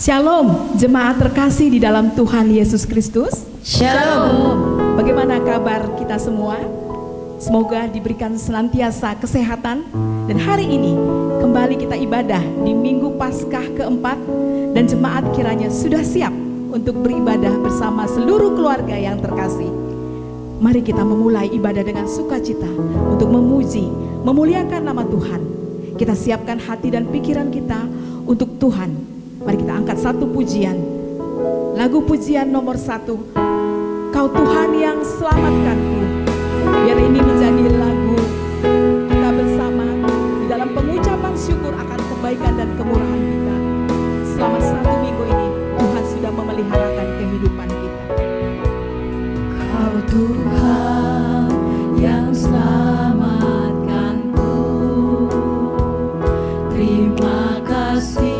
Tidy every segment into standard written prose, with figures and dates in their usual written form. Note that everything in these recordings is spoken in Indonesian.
Shalom, jemaat terkasih di dalam Tuhan Yesus Kristus. Shalom. Bagaimana kabar kita semua? Semoga diberikan senantiasa kesehatan. Dan hari ini kembali kita ibadah di Minggu Paskah keempat. Dan jemaat kiranya sudah siap untuk beribadah bersama seluruh keluarga yang terkasih. Mari kita memulai ibadah dengan sukacita untuk memuji, memuliakan nama Tuhan. Kita siapkan hati dan pikiran kita untuk Tuhan. Mari kita angkat satu pujian. Lagu pujian nomor 1. Kau Tuhan yang selamatkanku. Biar ini menjadi lagu kita bersama di dalam pengucapan syukur akan kebaikan dan kemurahan kita. Selama 1 minggu ini Tuhan sudah memeliharakan kehidupan kita. Kau Tuhan yang selamatkanku. Terima kasih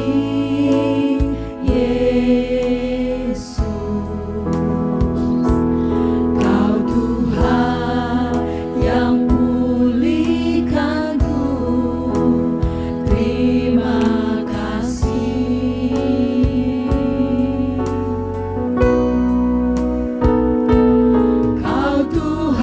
Tuhan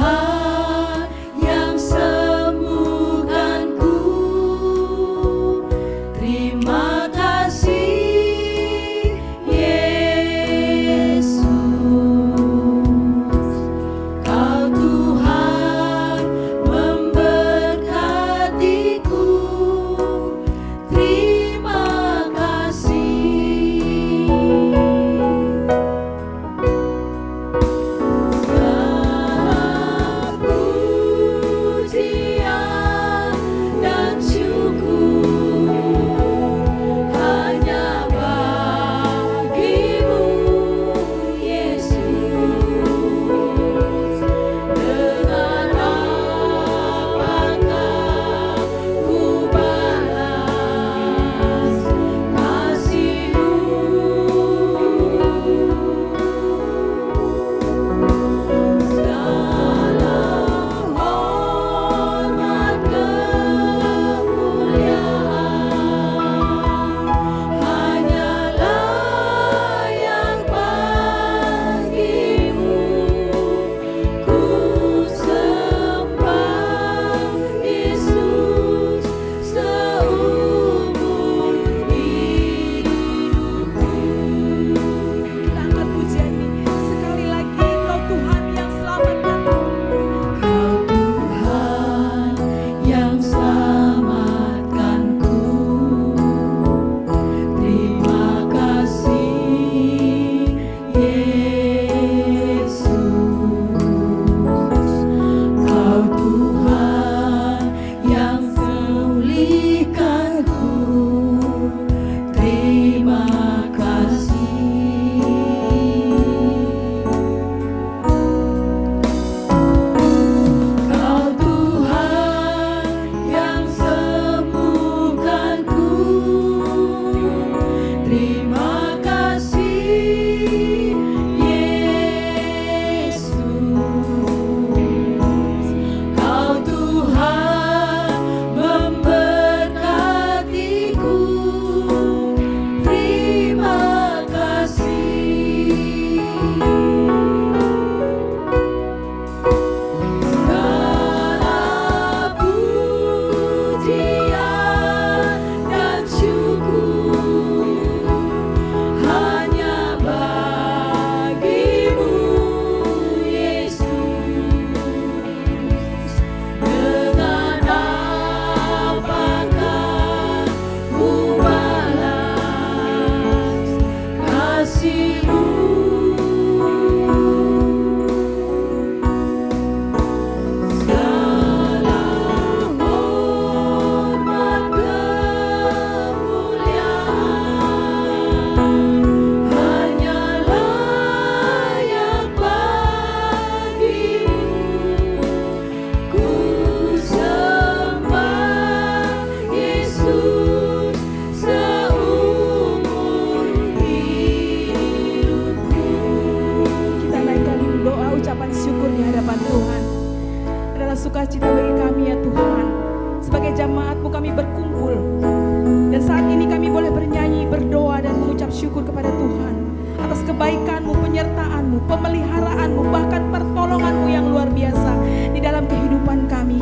pemeliharaan-Mu, bahkan pertolongan-Mu yang luar biasa di dalam kehidupan kami.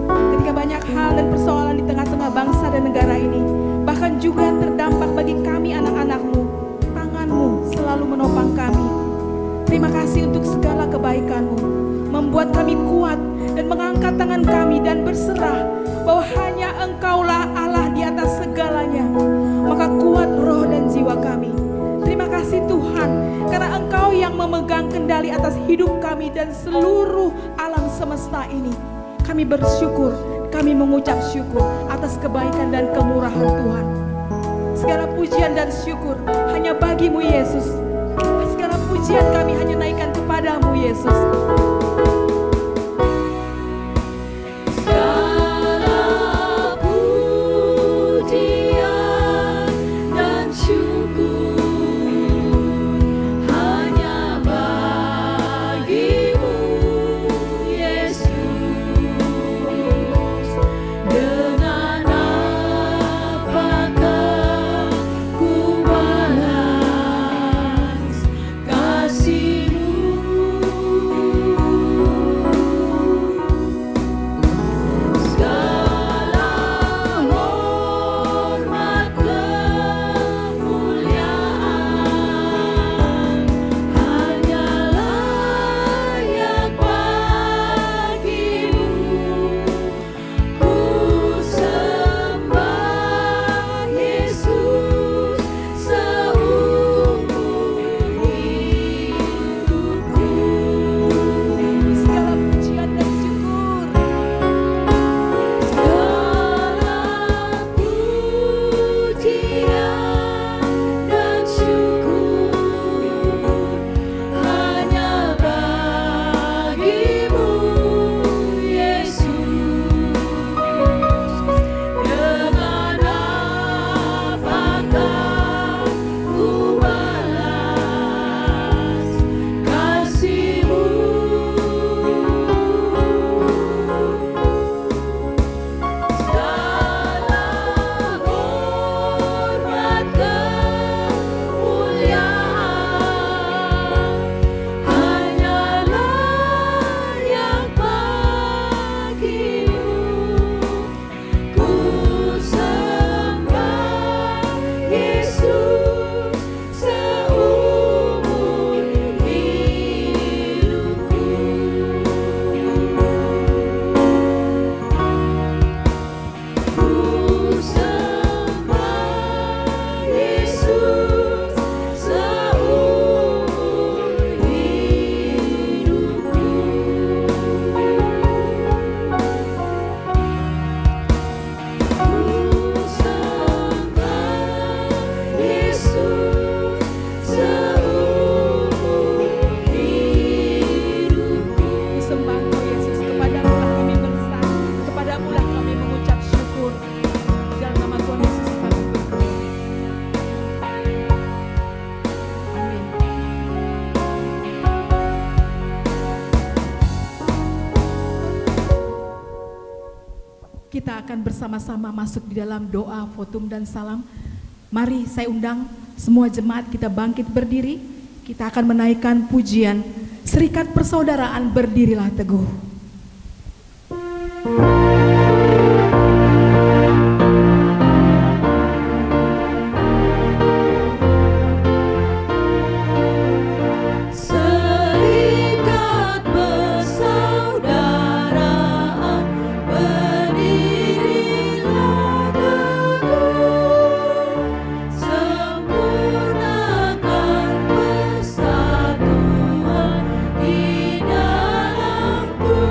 Ketika banyak hal dan persoalan di tengah-tengah bangsa dan negara ini, bahkan juga terdampak bagi kami anak-anak-Mu, tangan-Mu selalu menopang kami. Terima kasih untuk segala kebaikan-Mu, membuat kami kuat dan mengangkat tangan kami dan berserah bahwa hanya Engkaulah Allah di atas segalanya. Maka kuat roh dan jiwa kami. Terima kasih Tuhan, karena Engkau yang memegang kendali atas hidup kami dan seluruh alam semesta ini. Kami bersyukur, kami mengucap syukur atas kebaikan dan kemurahan Tuhan. Segala pujian dan syukur hanya bagi-Mu Yesus. Segala pujian kami hanya naikkan kepadamu Yesus. Kita akan bersama-sama masuk di dalam doa, votum, dan salam. Mari saya undang semua jemaat kita bangkit berdiri. Kita akan menaikkan pujian Serikat Persaudaraan Berdirilah Teguh. Sempurnakan persatuan di dalam Tuhan.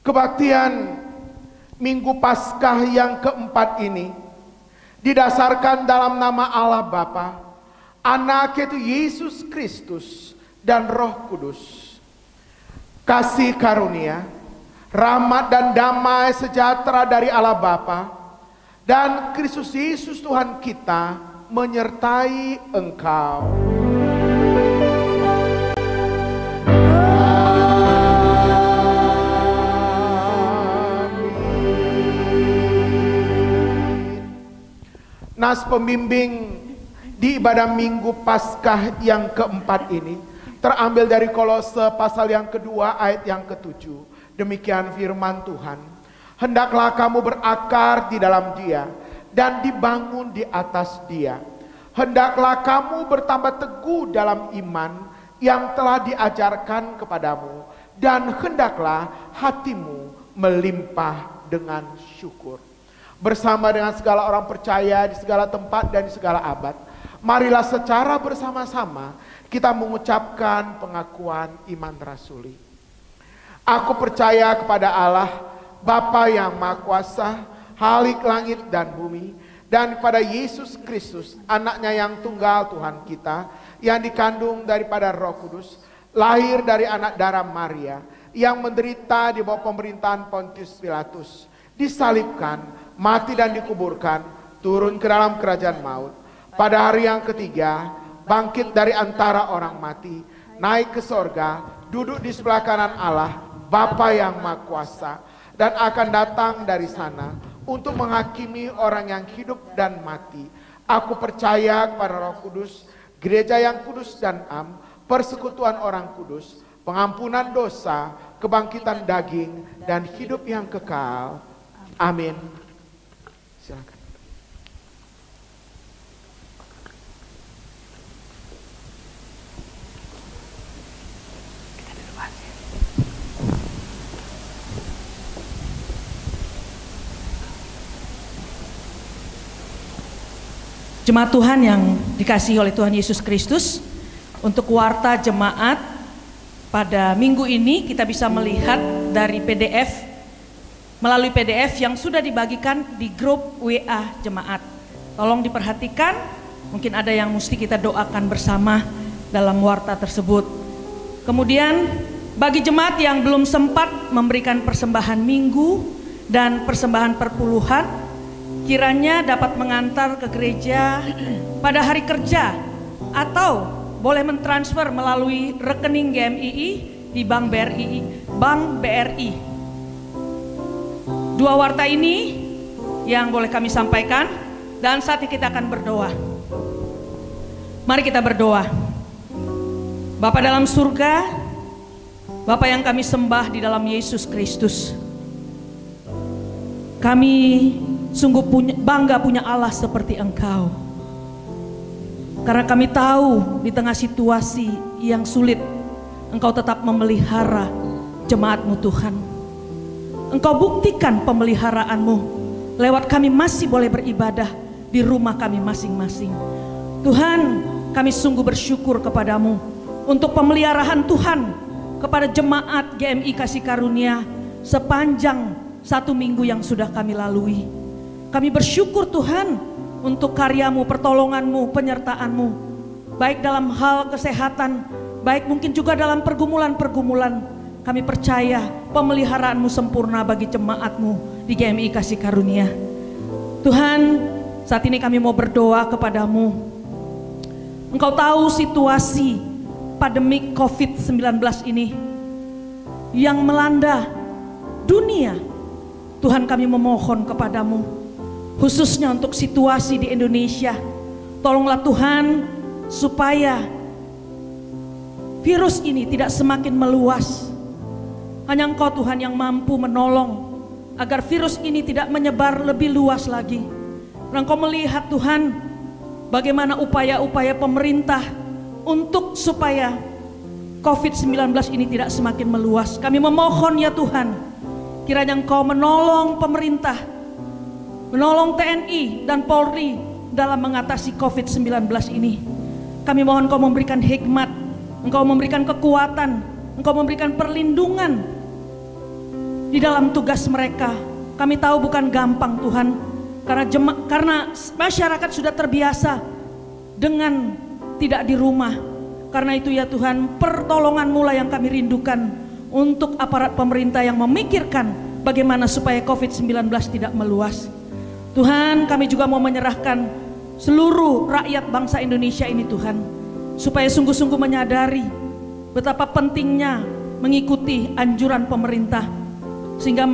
Kebaktian Minggu Paskah yang keempat ini didasarkan dalam nama Allah Bapa, Anak yaitu Yesus Kristus dan Roh Kudus. Kasih karunia, rahmat dan damai sejahtera dari Allah Bapa dan Kristus Yesus Tuhan kita menyertai engkau. Nas pembimbing di ibadah Minggu Paskah yang keempat ini terambil dari Kolose pasal yang kedua ayat yang ketujuh. Demikian firman Tuhan. Hendaklah kamu berakar di dalam Dia dan dibangun di atas Dia. Hendaklah kamu bertambah teguh dalam iman yang telah diajarkan kepadamu, dan hendaklah hatimu melimpah dengan syukur. Bersama dengan segala orang percaya di segala tempat dan di segala abad, marilah secara bersama-sama kita mengucapkan pengakuan iman rasuli. Aku percaya kepada Allah, Bapa yang Maha Kuasa, Khalik langit dan bumi, dan kepada Yesus Kristus, anaknya yang tunggal Tuhan kita, yang dikandung daripada Roh Kudus, lahir dari anak darah Maria, yang menderita di bawah pemerintahan Pontius Pilatus, disalibkan, mati dan dikuburkan, turun ke dalam kerajaan maut. Pada hari yang ketiga, bangkit dari antara orang mati, naik ke sorga, duduk di sebelah kanan Allah, Bapa yang Maha Kuasa, dan akan datang dari sana untuk menghakimi orang yang hidup dan mati. Aku percaya kepada Roh Kudus, gereja yang kudus dan am, persekutuan orang kudus, pengampunan dosa, kebangkitan daging, dan hidup yang kekal. Amin. Silakan. Jemaat Tuhan yang dikasihi oleh Tuhan Yesus Kristus, untuk warta jemaat pada minggu ini kita bisa melihat dari PDF, melalui PDF yang sudah dibagikan di grup WA jemaat. Tolong diperhatikan, mungkin ada yang mesti kita doakan bersama dalam warta tersebut. Kemudian bagi jemaat yang belum sempat memberikan persembahan minggu dan persembahan perpuluhan, kiranya dapat mengantar ke gereja pada hari kerja atau boleh mentransfer melalui rekening GMII di Bank BRI. Dua warta ini yang boleh kami sampaikan, dan saat ini kita akan berdoa. Mari kita berdoa. Bapa dalam surga, Bapa yang kami sembah di dalam Yesus Kristus, kami sungguh bangga punya Allah seperti Engkau. Karena kami tahu di tengah situasi yang sulit, Engkau tetap memelihara jemaat-Mu Tuhan. Engkau buktikan pemeliharaanmu lewat kami masih boleh beribadah di rumah kami masing-masing. Tuhan, kami sungguh bersyukur kepadamu untuk pemeliharaan Tuhan kepada jemaat GMI Kasih Karunia sepanjang 1 minggu yang sudah kami lalui. Kami bersyukur Tuhan untuk karyamu, pertolonganmu, penyertaanmu baik dalam hal kesehatan, baik mungkin juga dalam pergumulan-pergumulan. Kami percaya pemeliharaanmu sempurna bagi jemaatmu di GMI Kasih Karunia. Tuhan, saat ini kami mau berdoa kepadamu. Engkau tahu situasi pandemi COVID-19 ini yang melanda dunia. Tuhan, kami memohon kepadamu, khususnya untuk situasi di Indonesia. Tolonglah Tuhan, supaya virus ini tidak semakin meluas. Hanya Engkau Tuhan yang mampu menolong agar virus ini tidak menyebar lebih luas lagi. Engkau melihat Tuhan, bagaimana upaya-upaya pemerintah untuk supaya COVID-19 ini tidak semakin meluas. Kami memohon ya Tuhan, kiranya Engkau menolong pemerintah, menolong TNI dan Polri dalam mengatasi COVID-19 ini. Kami mohon Engkau memberikan hikmat, Engkau memberikan kekuatan, Engkau memberikan perlindungan di dalam tugas mereka. Kami tahu bukan gampang Tuhan, karena masyarakat sudah terbiasa dengan tidak di rumah. Karena itu ya Tuhan, pertolongan-Mu lah yang kami rindukan untuk aparat pemerintah yang memikirkan bagaimana supaya COVID-19 tidak meluas. Tuhan, kami juga mau menyerahkan seluruh rakyat bangsa Indonesia ini Tuhan, supaya sungguh-sungguh menyadari betapa pentingnya mengikuti anjuran pemerintah sehingga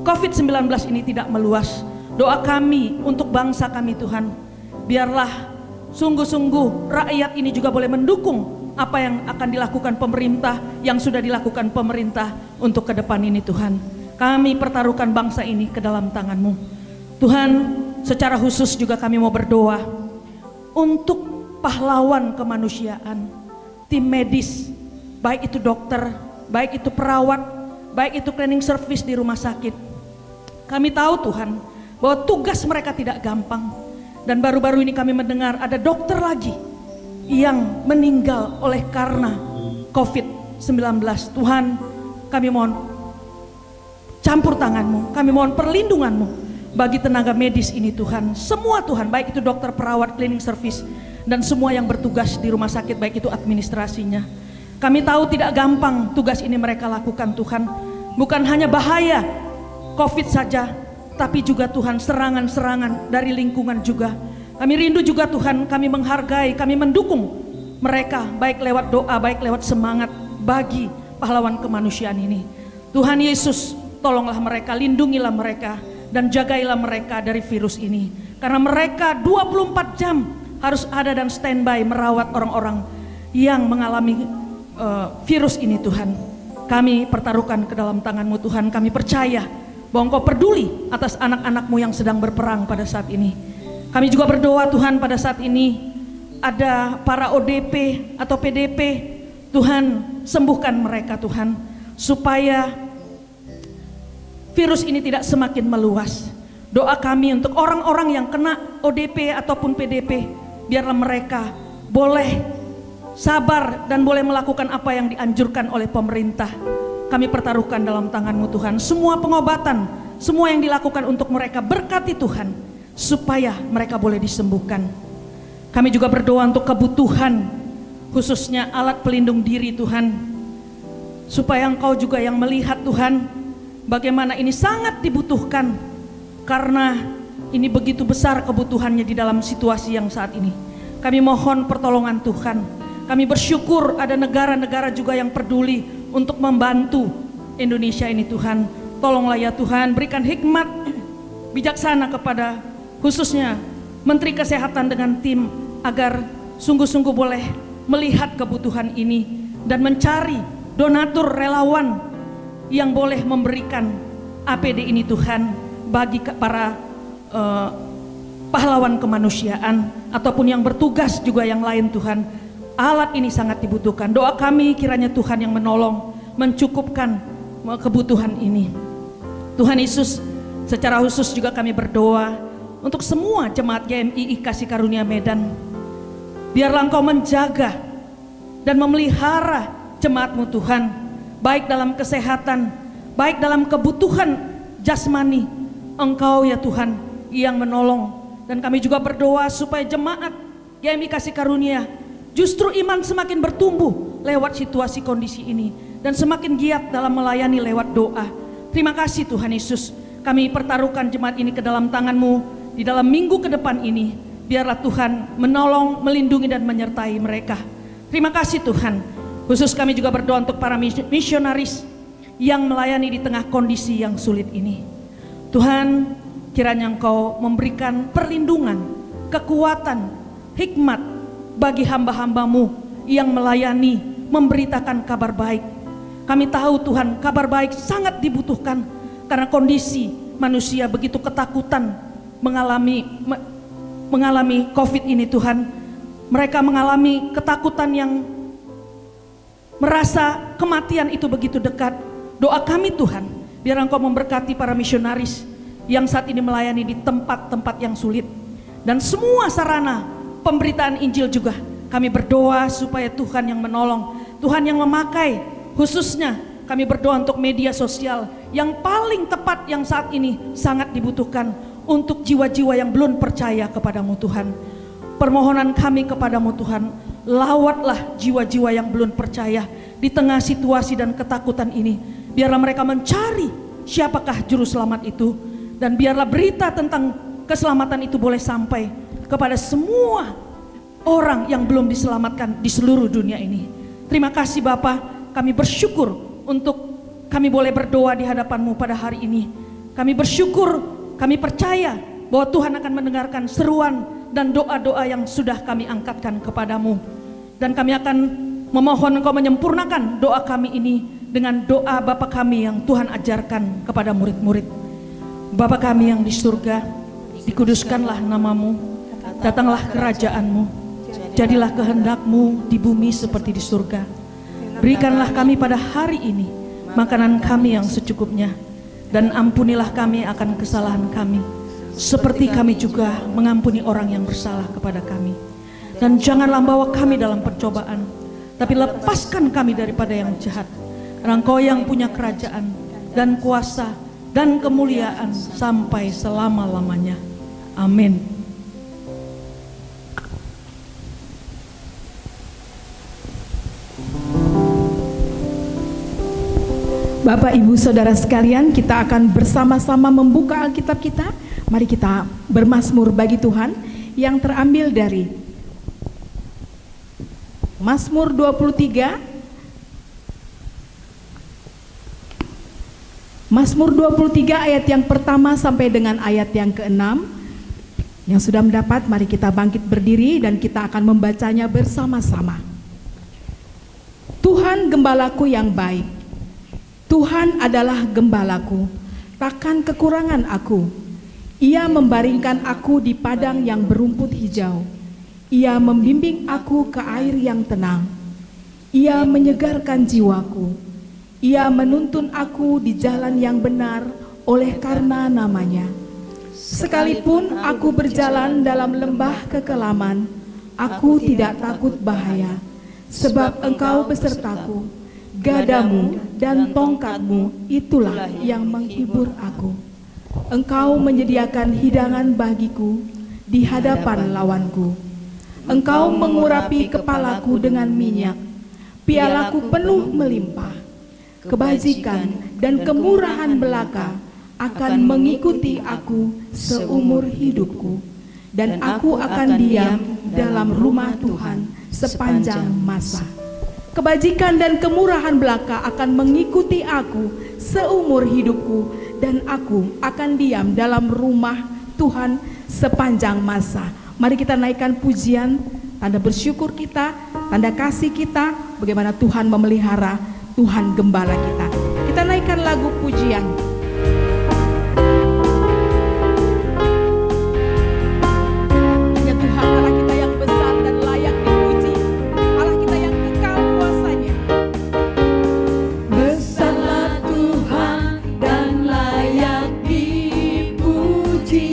COVID-19 ini tidak meluas. Doa kami untuk bangsa kami Tuhan, biarlah sungguh-sungguh rakyat ini juga boleh mendukung apa yang akan dilakukan pemerintah, yang sudah dilakukan pemerintah untuk ke depan ini Tuhan. Kami pertaruhkan bangsa ini ke dalam tangan-Mu Tuhan. Secara khusus juga kami mau berdoa untuk pahlawan kemanusiaan, tim medis, baik itu dokter, baik itu perawat, baik itu cleaning service di rumah sakit. Kami tahu Tuhan bahwa tugas mereka tidak gampang. Dan baru-baru ini kami mendengar ada dokter lagi yang meninggal oleh karena COVID-19. Tuhan, kami mohon campur tangan-Mu, kami mohon perlindungan-Mu bagi tenaga medis ini Tuhan. Semua Tuhan, baik itu dokter, perawat, cleaning service, dan semua yang bertugas di rumah sakit, baik itu administrasinya. Kami tahu tidak gampang tugas ini mereka lakukan Tuhan. Bukan hanya bahaya COVID saja, tapi juga Tuhan serangan-serangan dari lingkungan juga. Kami rindu juga Tuhan, kami menghargai, kami mendukung mereka baik lewat doa, baik lewat semangat bagi pahlawan kemanusiaan ini. Tuhan Yesus, tolonglah mereka, lindungilah mereka, dan jagailah mereka dari virus ini. Karena mereka 24 jam harus ada dan standby merawat orang-orang yang mengalami virus ini Tuhan. Kami pertaruhkan ke dalam tangan-Mu Tuhan. Kami percaya bahwa Engkau peduli atas anak-anak-Mu yang sedang berperang pada saat ini. Kami juga berdoa Tuhan, pada saat ini ada para ODP atau PDP, Tuhan sembuhkan mereka Tuhan, supaya virus ini tidak semakin meluas. Doa kami untuk orang-orang yang kena ODP ataupun PDP, biarlah mereka boleh sabar dan boleh melakukan apa yang dianjurkan oleh pemerintah. Kami pertaruhkan dalam tangan-Mu Tuhan, semua pengobatan, semua yang dilakukan untuk mereka, berkati Tuhan, supaya mereka boleh disembuhkan. Kami juga berdoa untuk kebutuhan, khususnya alat pelindung diri Tuhan, supaya Engkau juga yang melihat Tuhan, bagaimana ini sangat dibutuhkan, karena ini begitu besar kebutuhannya di dalam situasi yang saat ini. Kami mohon pertolongan Tuhan. Kami bersyukur ada negara-negara juga yang peduli untuk membantu Indonesia ini Tuhan. Tolonglah ya Tuhan, berikan hikmat bijaksana kepada khususnya Menteri Kesehatan dengan tim, agar sungguh-sungguh boleh melihat kebutuhan ini dan mencari donatur relawan yang boleh memberikan APD ini Tuhan bagi para pahlawan kemanusiaan ataupun yang bertugas juga yang lain Tuhan. Alat ini sangat dibutuhkan. Doa kami kiranya Tuhan yang menolong, mencukupkan kebutuhan ini. Tuhan Yesus, secara khusus juga kami berdoa untuk semua jemaat GMI Kasih Karunia Medan. Biarlah Engkau menjaga dan memelihara jemaat-Mu Tuhan, baik dalam kesehatan, baik dalam kebutuhan jasmani. Engkau ya Tuhan yang menolong. Dan kami juga berdoa supaya jemaat GMI Kasih Karunia justru iman semakin bertumbuh lewat situasi kondisi ini, dan semakin giat dalam melayani lewat doa. Terima kasih Tuhan Yesus, kami pertaruhkan jemaat ini ke dalam tangan-Mu di dalam minggu ke depan ini. Biarlah Tuhan menolong, melindungi dan menyertai mereka. Terima kasih Tuhan. Khusus kami juga berdoa untuk para misionaris yang melayani di tengah kondisi yang sulit ini. Tuhan, kiranya Engkau memberikan perlindungan, kekuatan, hikmat bagi hamba-hamba-Mu yang melayani, memberitakan kabar baik. Kami tahu Tuhan, kabar baik sangat dibutuhkan karena kondisi manusia begitu ketakutan mengalami COVID ini Tuhan. Mereka mengalami ketakutan yang merasa kematian itu begitu dekat. Doa kami Tuhan, biar Engkau memberkati para misionaris yang saat ini melayani di tempat-tempat yang sulit. Dan semua sarana pemberitaan Injil juga kami berdoa supaya Tuhan yang menolong, Tuhan yang memakai, khususnya kami berdoa untuk media sosial yang paling tepat yang saat ini sangat dibutuhkan untuk jiwa-jiwa yang belum percaya kepadamu Tuhan. Permohonan kami kepadamu Tuhan, lawatlah jiwa-jiwa yang belum percaya di tengah situasi dan ketakutan ini. Biarlah mereka mencari siapakah juru selamat itu, dan biarlah berita tentang keselamatan itu boleh sampai kepada semua orang yang belum diselamatkan di seluruh dunia ini. Terima kasih Bapa, kami bersyukur untuk kami boleh berdoa di hadapan-Mu pada hari ini. Kami bersyukur, kami percaya bahwa Tuhan akan mendengarkan seruan dan doa-doa yang sudah kami angkatkan kepadamu. Dan kami akan memohon Engkau menyempurnakan doa kami ini dengan doa Bapa kami yang Tuhan ajarkan kepada murid-murid. Bapa kami yang di surga, dikuduskanlah nama-Mu, datanglah kerajaan-Mu, jadilah kehendak-Mu di bumi seperti di surga. Berikanlah kami pada hari ini makanan kami yang secukupnya, dan ampunilah kami akan kesalahan kami, seperti kami juga mengampuni orang yang bersalah kepada kami. Dan janganlah bawa kami dalam pencobaan, tapi lepaskan kami daripada yang jahat. Karena Engkau yang punya kerajaan dan kuasa dan kemuliaan sampai selama-lamanya. Amin. Bapak, Ibu, Saudara sekalian, kita akan bersama-sama membuka Alkitab kita. Mari kita bermazmur bagi Tuhan yang terambil dari Mazmur 23. Mazmur 23 ayat yang pertama sampai dengan ayat yang ke-6. Yang sudah mendapat, mari kita bangkit berdiri dan kita akan membacanya bersama-sama. Tuhan gembalaku yang baik, Tuhan adalah gembalaku, takkan kekurangan aku. Ia membaringkan aku di padang yang berumput hijau. Ia membimbing aku ke air yang tenang. Ia menyegarkan jiwaku. Ia menuntun aku di jalan yang benar oleh karena namanya. Sekalipun aku berjalan dalam lembah kekelaman, aku tidak takut bahaya, sebab Engkau besertaku. Gadamu dan tongkatmu itulah yang menghibur aku. Engkau menyediakan hidangan bagiku di hadapan lawanku. Engkau mengurapi kepalaku dengan minyak, pialaku penuh melimpah. Kebajikan dan kemurahan belaka akan mengikuti aku seumur hidupku, dan aku akan diam dalam rumah Tuhan sepanjang masa. Kebajikan dan kemurahan belaka akan mengikuti aku seumur hidupku, dan aku akan diam dalam rumah Tuhan sepanjang masa. Mari kita naikkan pujian, tanda bersyukur kita, tanda kasih kita, bagaimana Tuhan memelihara, Tuhan gembala kita. Kita naikkan lagu pujian. Hanya Tuhan Allah kita yang besar dan layak dipuji, Allah kita yang kekal kuasanya. Besarlah Tuhan dan layak dipuji.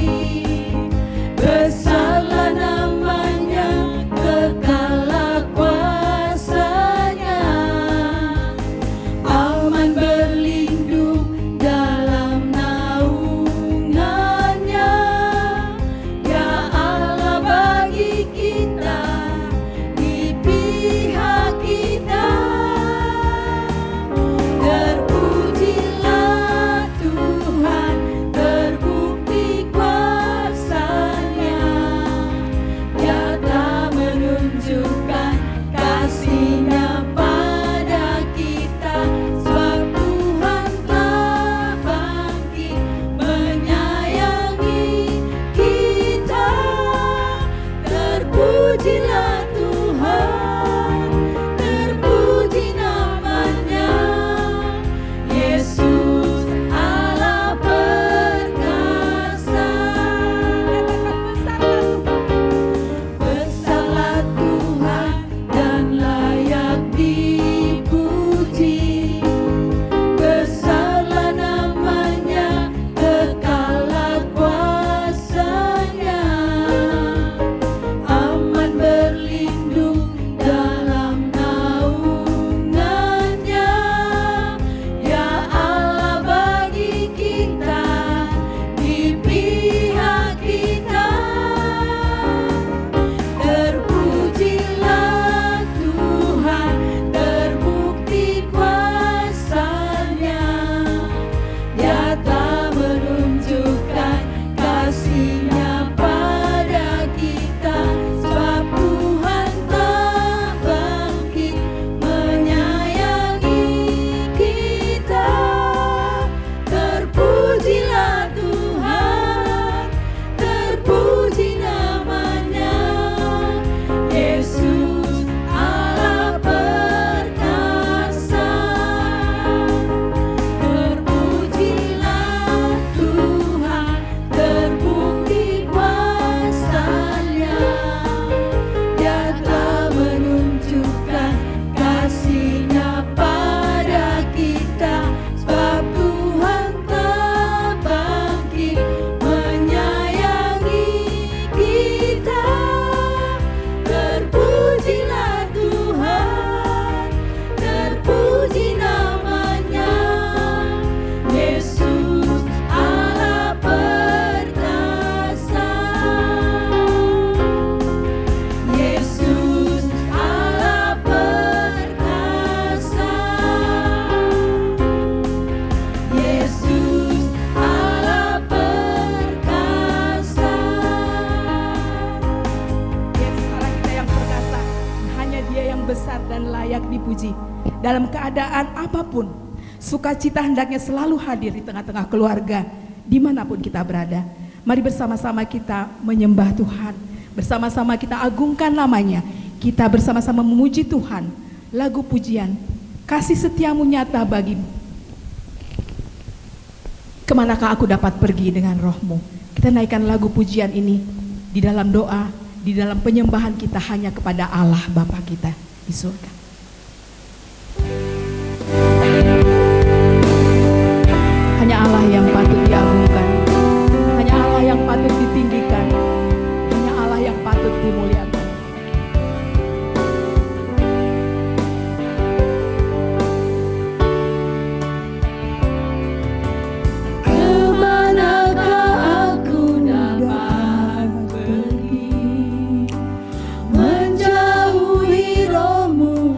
Besarlah namanya, kekallah kuasanya. Aman berlindung dan besar dan layak dipuji. Dalam keadaan apapun, sukacita hendaknya selalu hadir di tengah-tengah keluarga, dimanapun kita berada. Mari bersama-sama kita menyembah Tuhan, bersama-sama kita agungkan namanya, kita bersama-sama memuji Tuhan. Lagu pujian, kasih setiamu nyata bagimu. Kemanakah aku dapat pergi dengan rohmu? Kita naikkan lagu pujian ini di dalam doa, di dalam penyembahan kita hanya kepada Allah Bapa kita di surga. Hanya Allah yang patut diagungkan, hanya Allah yang patut ditinggikan, hanya Allah yang patut dimuliakan. Menjauhi rohmu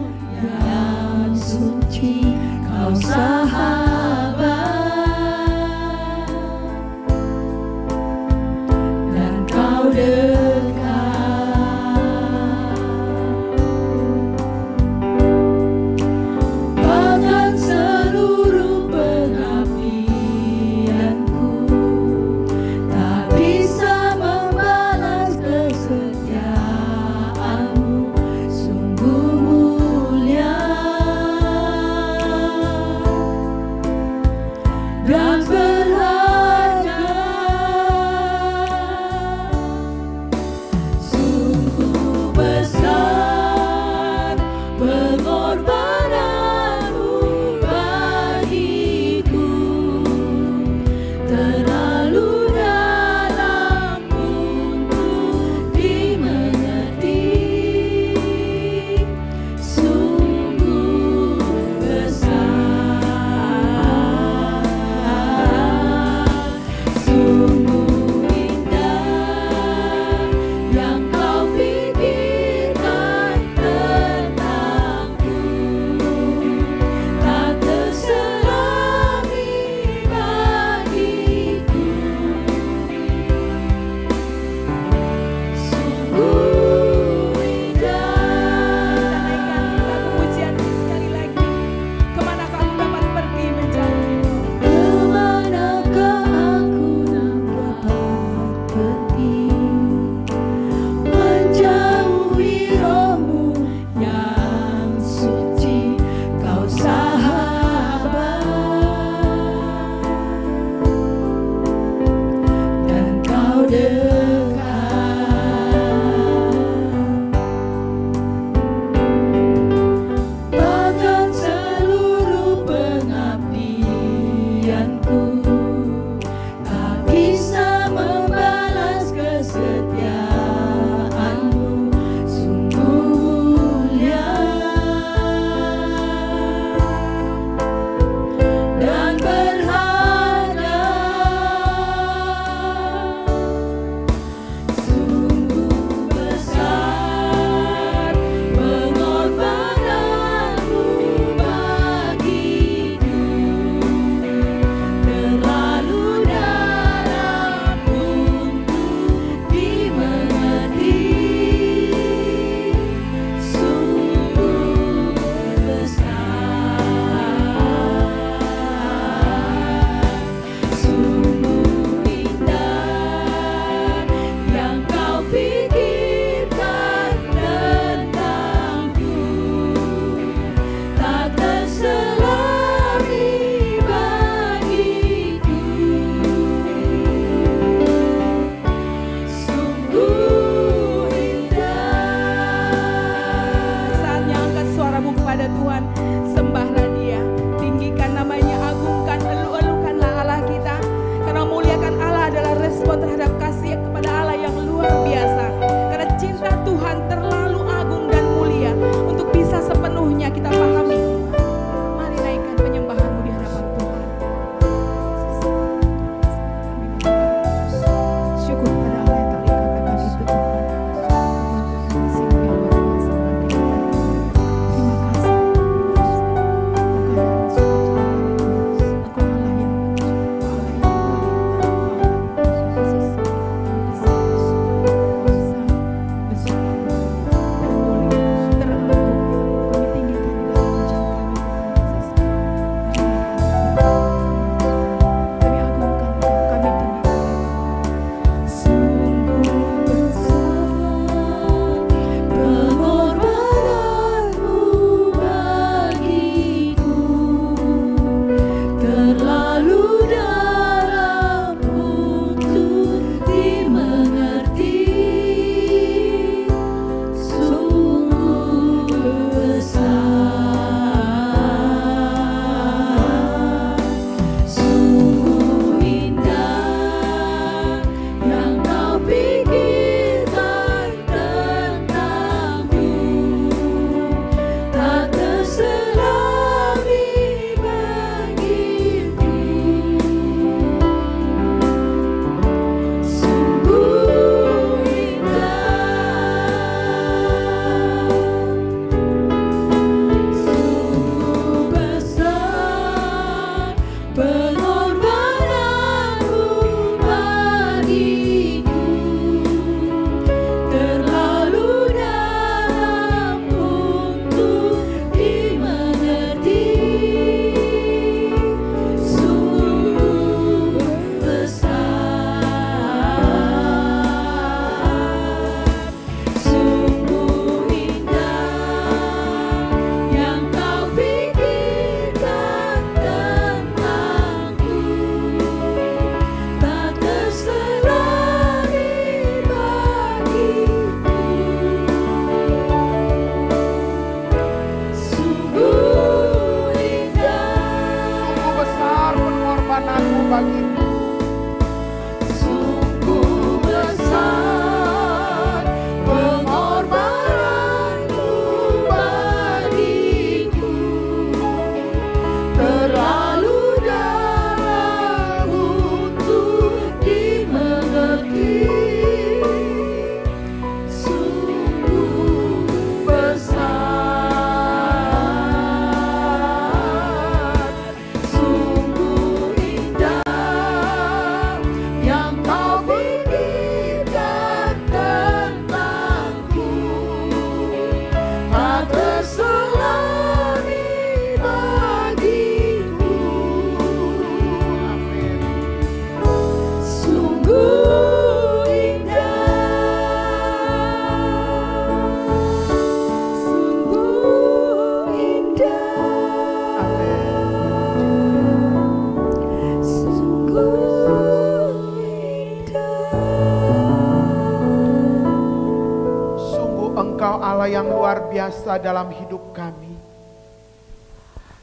luar biasa dalam hidup kami.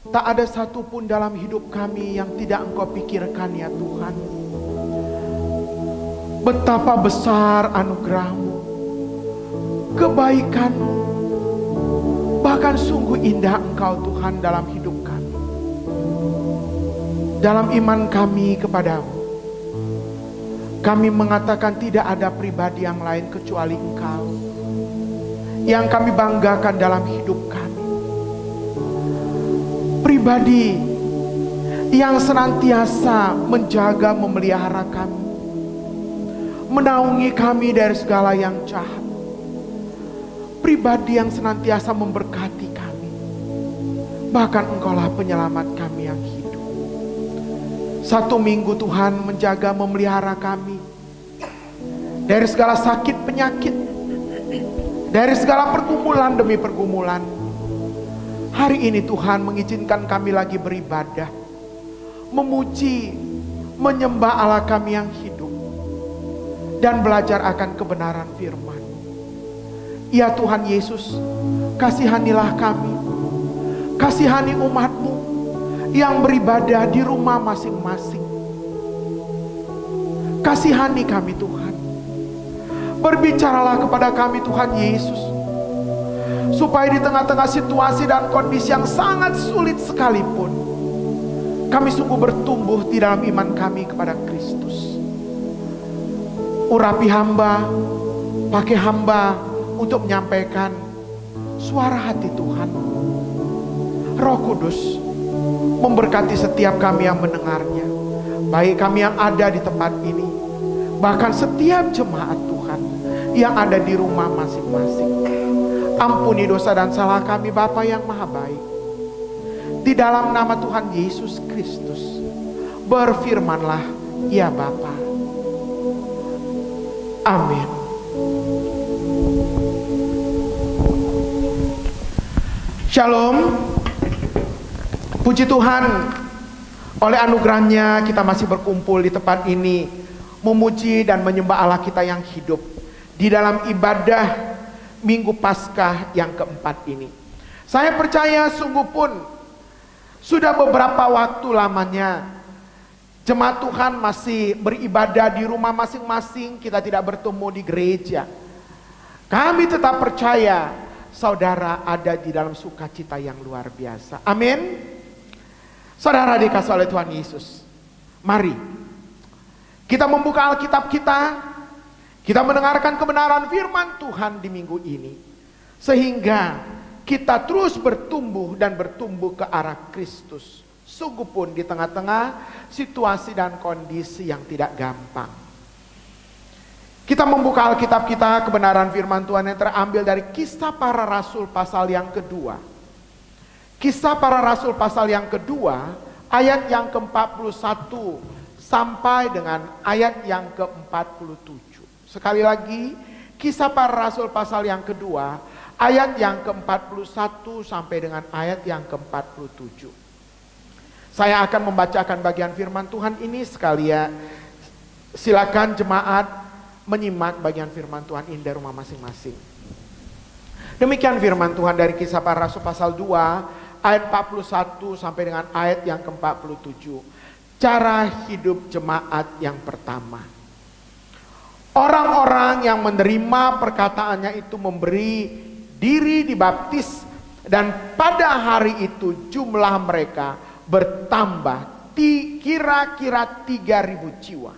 Tak ada satupun dalam hidup kami yang tidak Engkau pikirkan ya Tuhan. Betapa besar anugerah-Mu, kebaikan-Mu, bahkan sungguh indah Engkau Tuhan dalam hidup kami. Dalam iman kami kepadamu, kami mengatakan tidak ada pribadi yang lain kecuali Engkau yang kami banggakan dalam hidup kami. Pribadi yang senantiasa menjaga, memelihara kami, menaungi kami dari segala yang jahat. Pribadi yang senantiasa memberkati kami. Bahkan Engkaulah penyelamat kami yang hidup. 1 minggu Tuhan menjaga, memelihara kami dari segala sakit penyakit, dari segala pergumulan demi pergumulan. Hari ini Tuhan mengizinkan kami lagi beribadah, memuji, menyembah Allah kami yang hidup, dan belajar akan kebenaran firman. Ya Tuhan Yesus, kasihanilah kami, kasihani umat-Mu yang beribadah di rumah masing-masing. Kasihani kami Tuhan. Berbicaralah kepada kami Tuhan Yesus, supaya di tengah-tengah situasi dan kondisi yang sangat sulit sekalipun, kami sungguh bertumbuh di dalam iman kami kepada Kristus. Urapi hamba, pakai hamba untuk menyampaikan suara hati Tuhan. Roh Kudus memberkati setiap kami yang mendengarnya, baik kami yang ada di tempat ini, bahkan setiap jemaat Tuhan yang ada di rumah masing-masing. Ampuni dosa dan salah kami Bapa yang maha baik. Di dalam nama Tuhan Yesus Kristus, berfirmanlah ya Bapa. Amin. Shalom. Puji Tuhan, oleh anugerahnya kita masih berkumpul di tempat ini, memuji dan menyembah Allah kita yang hidup di dalam ibadah Minggu Paskah yang keempat ini. Saya percaya sungguh pun sudah beberapa waktu lamanya jemaat Tuhan masih beribadah di rumah masing-masing. Kita tidak bertemu di gereja. Kami tetap percaya saudara ada di dalam sukacita yang luar biasa. Amin. Saudara dikasih oleh Tuhan Yesus, mari kita membuka Alkitab kita. Kita mendengarkan kebenaran firman Tuhan di minggu ini, sehingga kita terus bertumbuh dan bertumbuh ke arah Kristus. Sungguh pun di tengah-tengah situasi dan kondisi yang tidak gampang. Kita membuka Alkitab kita, kebenaran firman Tuhan yang terambil dari Kisah Para Rasul pasal yang kedua. Kisah Para Rasul pasal yang kedua, ayat yang ke-41 sampai dengan ayat yang ke-47. Sekali lagi, Kisah Para Rasul pasal yang kedua, ayat yang ke-41 sampai dengan ayat yang ke-47. Saya akan membacakan bagian firman Tuhan ini sekalian. Silakan jemaat menyimak bagian firman Tuhan ini dari rumah masing-masing. Demikian firman Tuhan dari Kisah Para Rasul pasal 2, ayat 41 sampai dengan ayat yang ke-47. Cara hidup jemaat yang pertama. Orang-orang yang menerima perkataannya itu memberi diri dibaptis, dan pada hari itu jumlah mereka bertambah kira-kira 3.000 jiwa.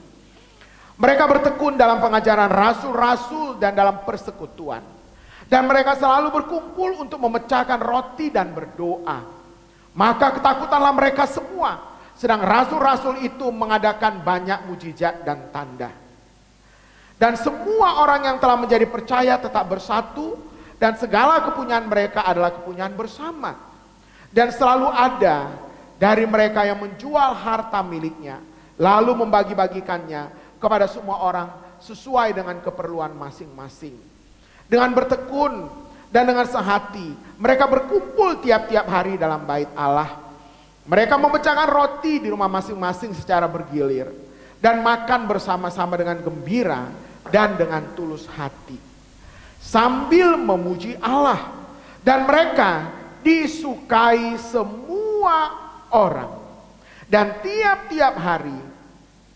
Mereka bertekun dalam pengajaran rasul-rasul dan dalam persekutuan, dan mereka selalu berkumpul untuk memecahkan roti dan berdoa. Maka ketakutanlah mereka semua, sedang rasul-rasul itu mengadakan banyak mujizat dan tanda. Dan semua orang yang telah menjadi percaya tetap bersatu, dan segala kepunyaan mereka adalah kepunyaan bersama. Dan selalu ada dari mereka yang menjual harta miliknya, lalu membagi-bagikannya kepada semua orang sesuai dengan keperluan masing-masing. Dengan bertekun dan dengan sehati, mereka berkumpul tiap-tiap hari dalam bait Allah. Mereka memecahkan roti di rumah masing-masing secara bergilir, dan makan bersama-sama dengan gembira dan dengan tulus hati, sambil memuji Allah Dan mereka disukai semua orang. Dan tiap-tiap hari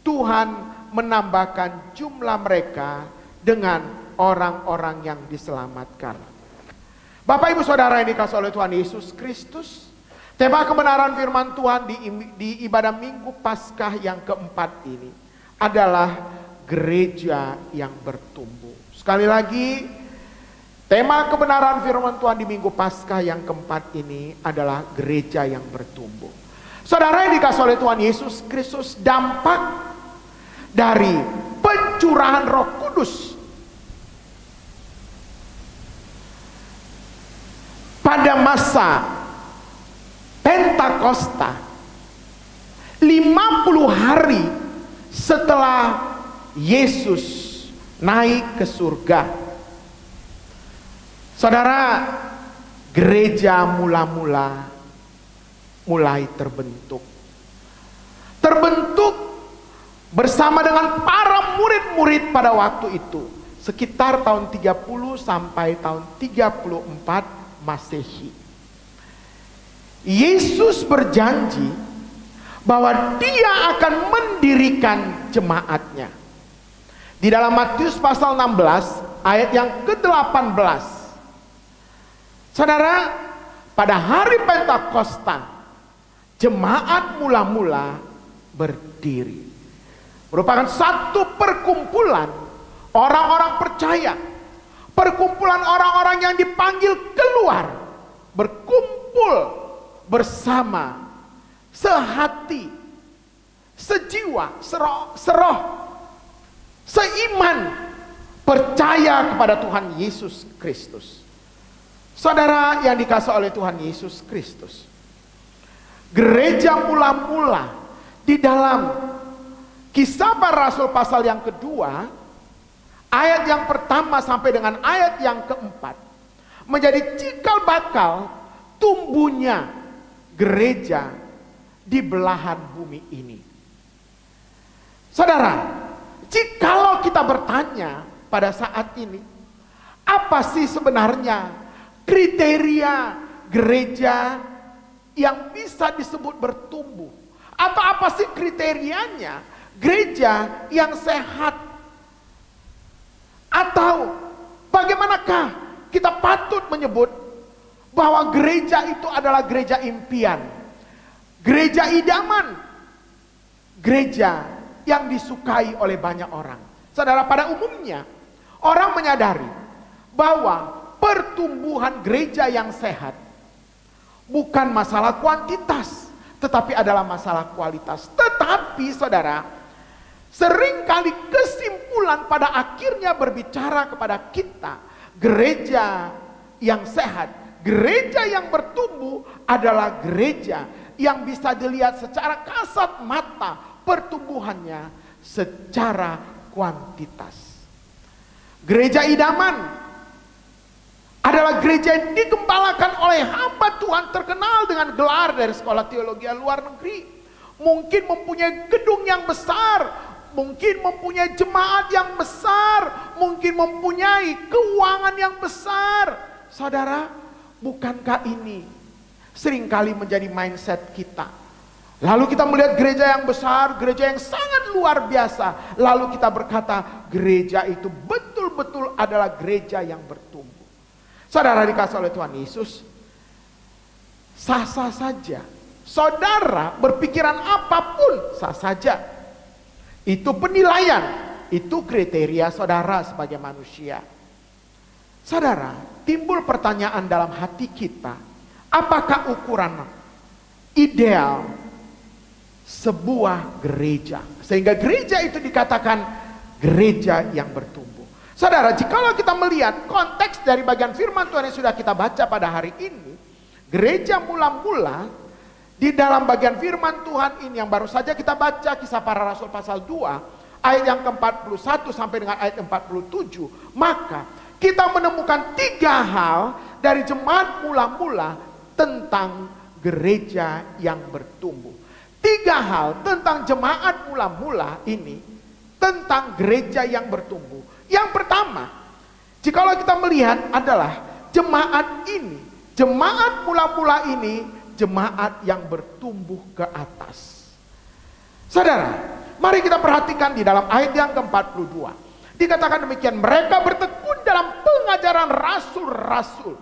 Tuhan menambahkan jumlah mereka dengan orang-orang yang diselamatkan. Bapak Ibu Saudara yang dikasihi oleh Tuhan Yesus Kristus, tema kebenaran firman Tuhan di ibadah Minggu Paskah yang keempat ini adalah gereja yang bertumbuh. Sekali lagi, tema kebenaran firman Tuhan di Minggu Paskah yang keempat ini adalah gereja yang bertumbuh. Saudara yang dikasihi oleh Tuhan Yesus Kristus, dampak dari pencurahan Roh Kudus pada masa Pentakosta, 50 hari setelah Yesus naik ke surga, saudara, gereja mulai terbentuk bersama dengan para murid-murid pada waktu itu, sekitar tahun 30 sampai tahun 34 Masehi. Yesus berjanji bahwa Dia akan mendirikan jemaatnya. Di dalam Matius pasal 16 ayat yang ke-18, saudara, pada hari Pentakosta jemaat mula-mula berdiri. Merupakan satu perkumpulan orang-orang percaya, perkumpulan orang-orang yang dipanggil keluar, berkumpul bersama, sehati, sejiwa, seroh, seiman, percaya kepada Tuhan Yesus Kristus. Saudara yang dikasihi oleh Tuhan Yesus Kristus, gereja mula-mula di dalam Kisah Para Rasul pasal yang kedua, ayat yang pertama sampai dengan ayat yang keempat, menjadi cikal bakal tumbuhnya gereja di belahan bumi ini. Saudara, jikalau kita bertanya pada saat ini, apa sih sebenarnya kriteria gereja yang bisa disebut bertumbuh? Atau apa sih kriterianya gereja yang sehat? Atau bagaimanakah kita patut menyebut bahwa gereja itu adalah gereja impian, gereja idaman, gereja yang disukai oleh banyak orang? Saudara, pada umumnya orang menyadari bahwa pertumbuhan gereja yang sehat bukan masalah kuantitas, tetapi adalah masalah kualitas. Tetapi saudara, seringkali kesimpulan pada akhirnya berbicara kepada kita, gereja yang sehat, gereja yang bertumbuh adalah gereja yang bisa dilihat secara kasat mata pertumbuhannya secara kuantitas. Gereja idaman adalah gereja yang digembalakan oleh hamba Tuhan terkenal dengan gelar dari sekolah teologi luar negeri. Mungkin mempunyai gedung yang besar, mungkin mempunyai jemaat yang besar, mungkin mempunyai keuangan yang besar. Saudara, bukankah ini seringkali menjadi mindset kita? Lalu kita melihat gereja yang besar, gereja yang sangat luar biasa, lalu kita berkata gereja itu betul-betul adalah gereja yang bertumbuh. Saudara dikasihi oleh Tuhan Yesus, sah-sah saja saudara berpikiran apapun, sah saja. Itu penilaian, itu kriteria saudara sebagai manusia. Saudara, timbul pertanyaan dalam hati kita, apakah ukuran ideal sebuah gereja sehingga gereja itu dikatakan gereja yang bertumbuh? Saudara, jikalau kita melihat konteks dari bagian firman Tuhan yang sudah kita baca pada hari ini, gereja mula-mula di dalam bagian firman Tuhan ini yang baru saja kita baca, Kisah Para Rasul pasal 2 ayat yang ke-41 sampai dengan ayat 47, maka kita menemukan 3 hal dari jemaat mula-mula tentang gereja yang bertumbuh. 3 hal tentang jemaat mula-mula ini tentang gereja yang bertumbuh. Yang pertama, jikalau kita melihat adalah jemaat ini Jemaat mula-mula ini jemaat yang bertumbuh ke atas. Saudara, mari kita perhatikan di dalam ayat yang ke-42. Dikatakan demikian, mereka bertekun dalam pengajaran rasul-rasul.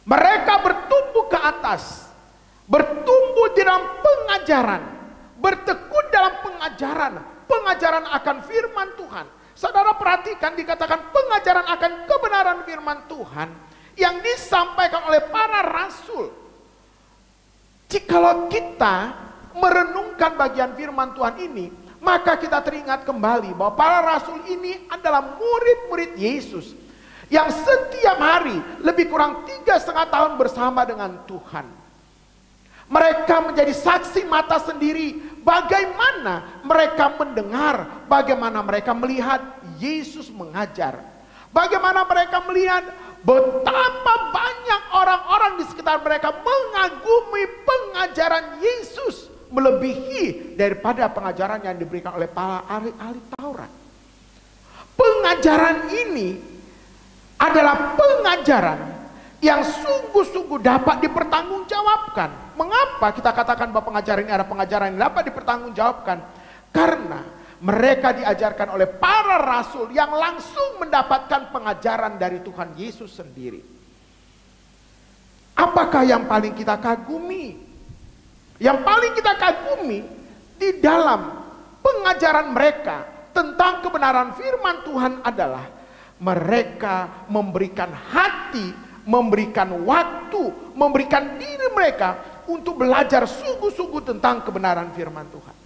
Mereka bertumbuh ke atas, bertumbuh di dalam pengajaran, bertekun dalam pengajaran akan firman Tuhan. Saudara perhatikan, dikatakan pengajaran akan kebenaran firman Tuhan yang disampaikan oleh para rasul. Jikalau kita merenungkan bagian firman Tuhan ini, maka kita teringat kembali bahwa para rasul ini adalah murid-murid Yesus yang setiap hari lebih kurang 3,5 tahun bersama dengan Tuhan. Mereka menjadi saksi mata sendiri bagaimana mereka mendengar, bagaimana mereka melihat Yesus mengajar, bagaimana mereka melihat betapa banyak orang-orang di sekitar mereka mengagumi pengajaran Yesus melebihi daripada pengajaran yang diberikan oleh para ahli-ahli Taurat. Pengajaran ini adalah pengajaran yang sungguh-sungguh dapat dipertanggungjawabkan. Mengapa kita katakan bahwa pengajaran ini adalah pengajaran yang dapat dipertanggungjawabkan? Karena mereka diajarkan oleh para rasul yang langsung mendapatkan pengajaran dari Tuhan Yesus sendiri. Apakah yang paling kita kagumi? Yang paling kita kagumi di dalam pengajaran mereka tentang kebenaran firman Tuhan adalah mereka memberikan hati, memberikan waktu, memberikan diri mereka untuk belajar sungguh-sungguh tentang kebenaran firman Tuhan.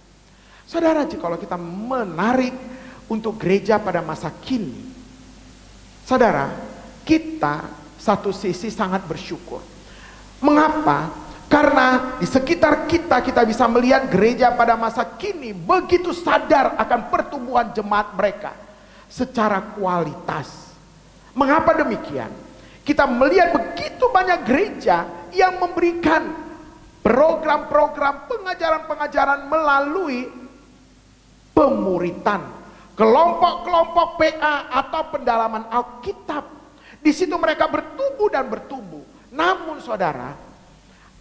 Saudara, jikalau kita menarik untuk gereja pada masa kini, saudara, kita satu sisi sangat bersyukur. Mengapa? Karena di sekitar kita bisa melihat gereja pada masa kini begitu sadar akan pertumbuhan jemaat mereka secara kualitas. Mengapa demikian? Kita melihat begitu banyak gereja yang memberikan program-program pengajaran-pengajaran melalui pemuritan, kelompok-kelompok PA atau pendalaman Alkitab. Di situ mereka bertumbuh dan bertumbuh. Namun saudara,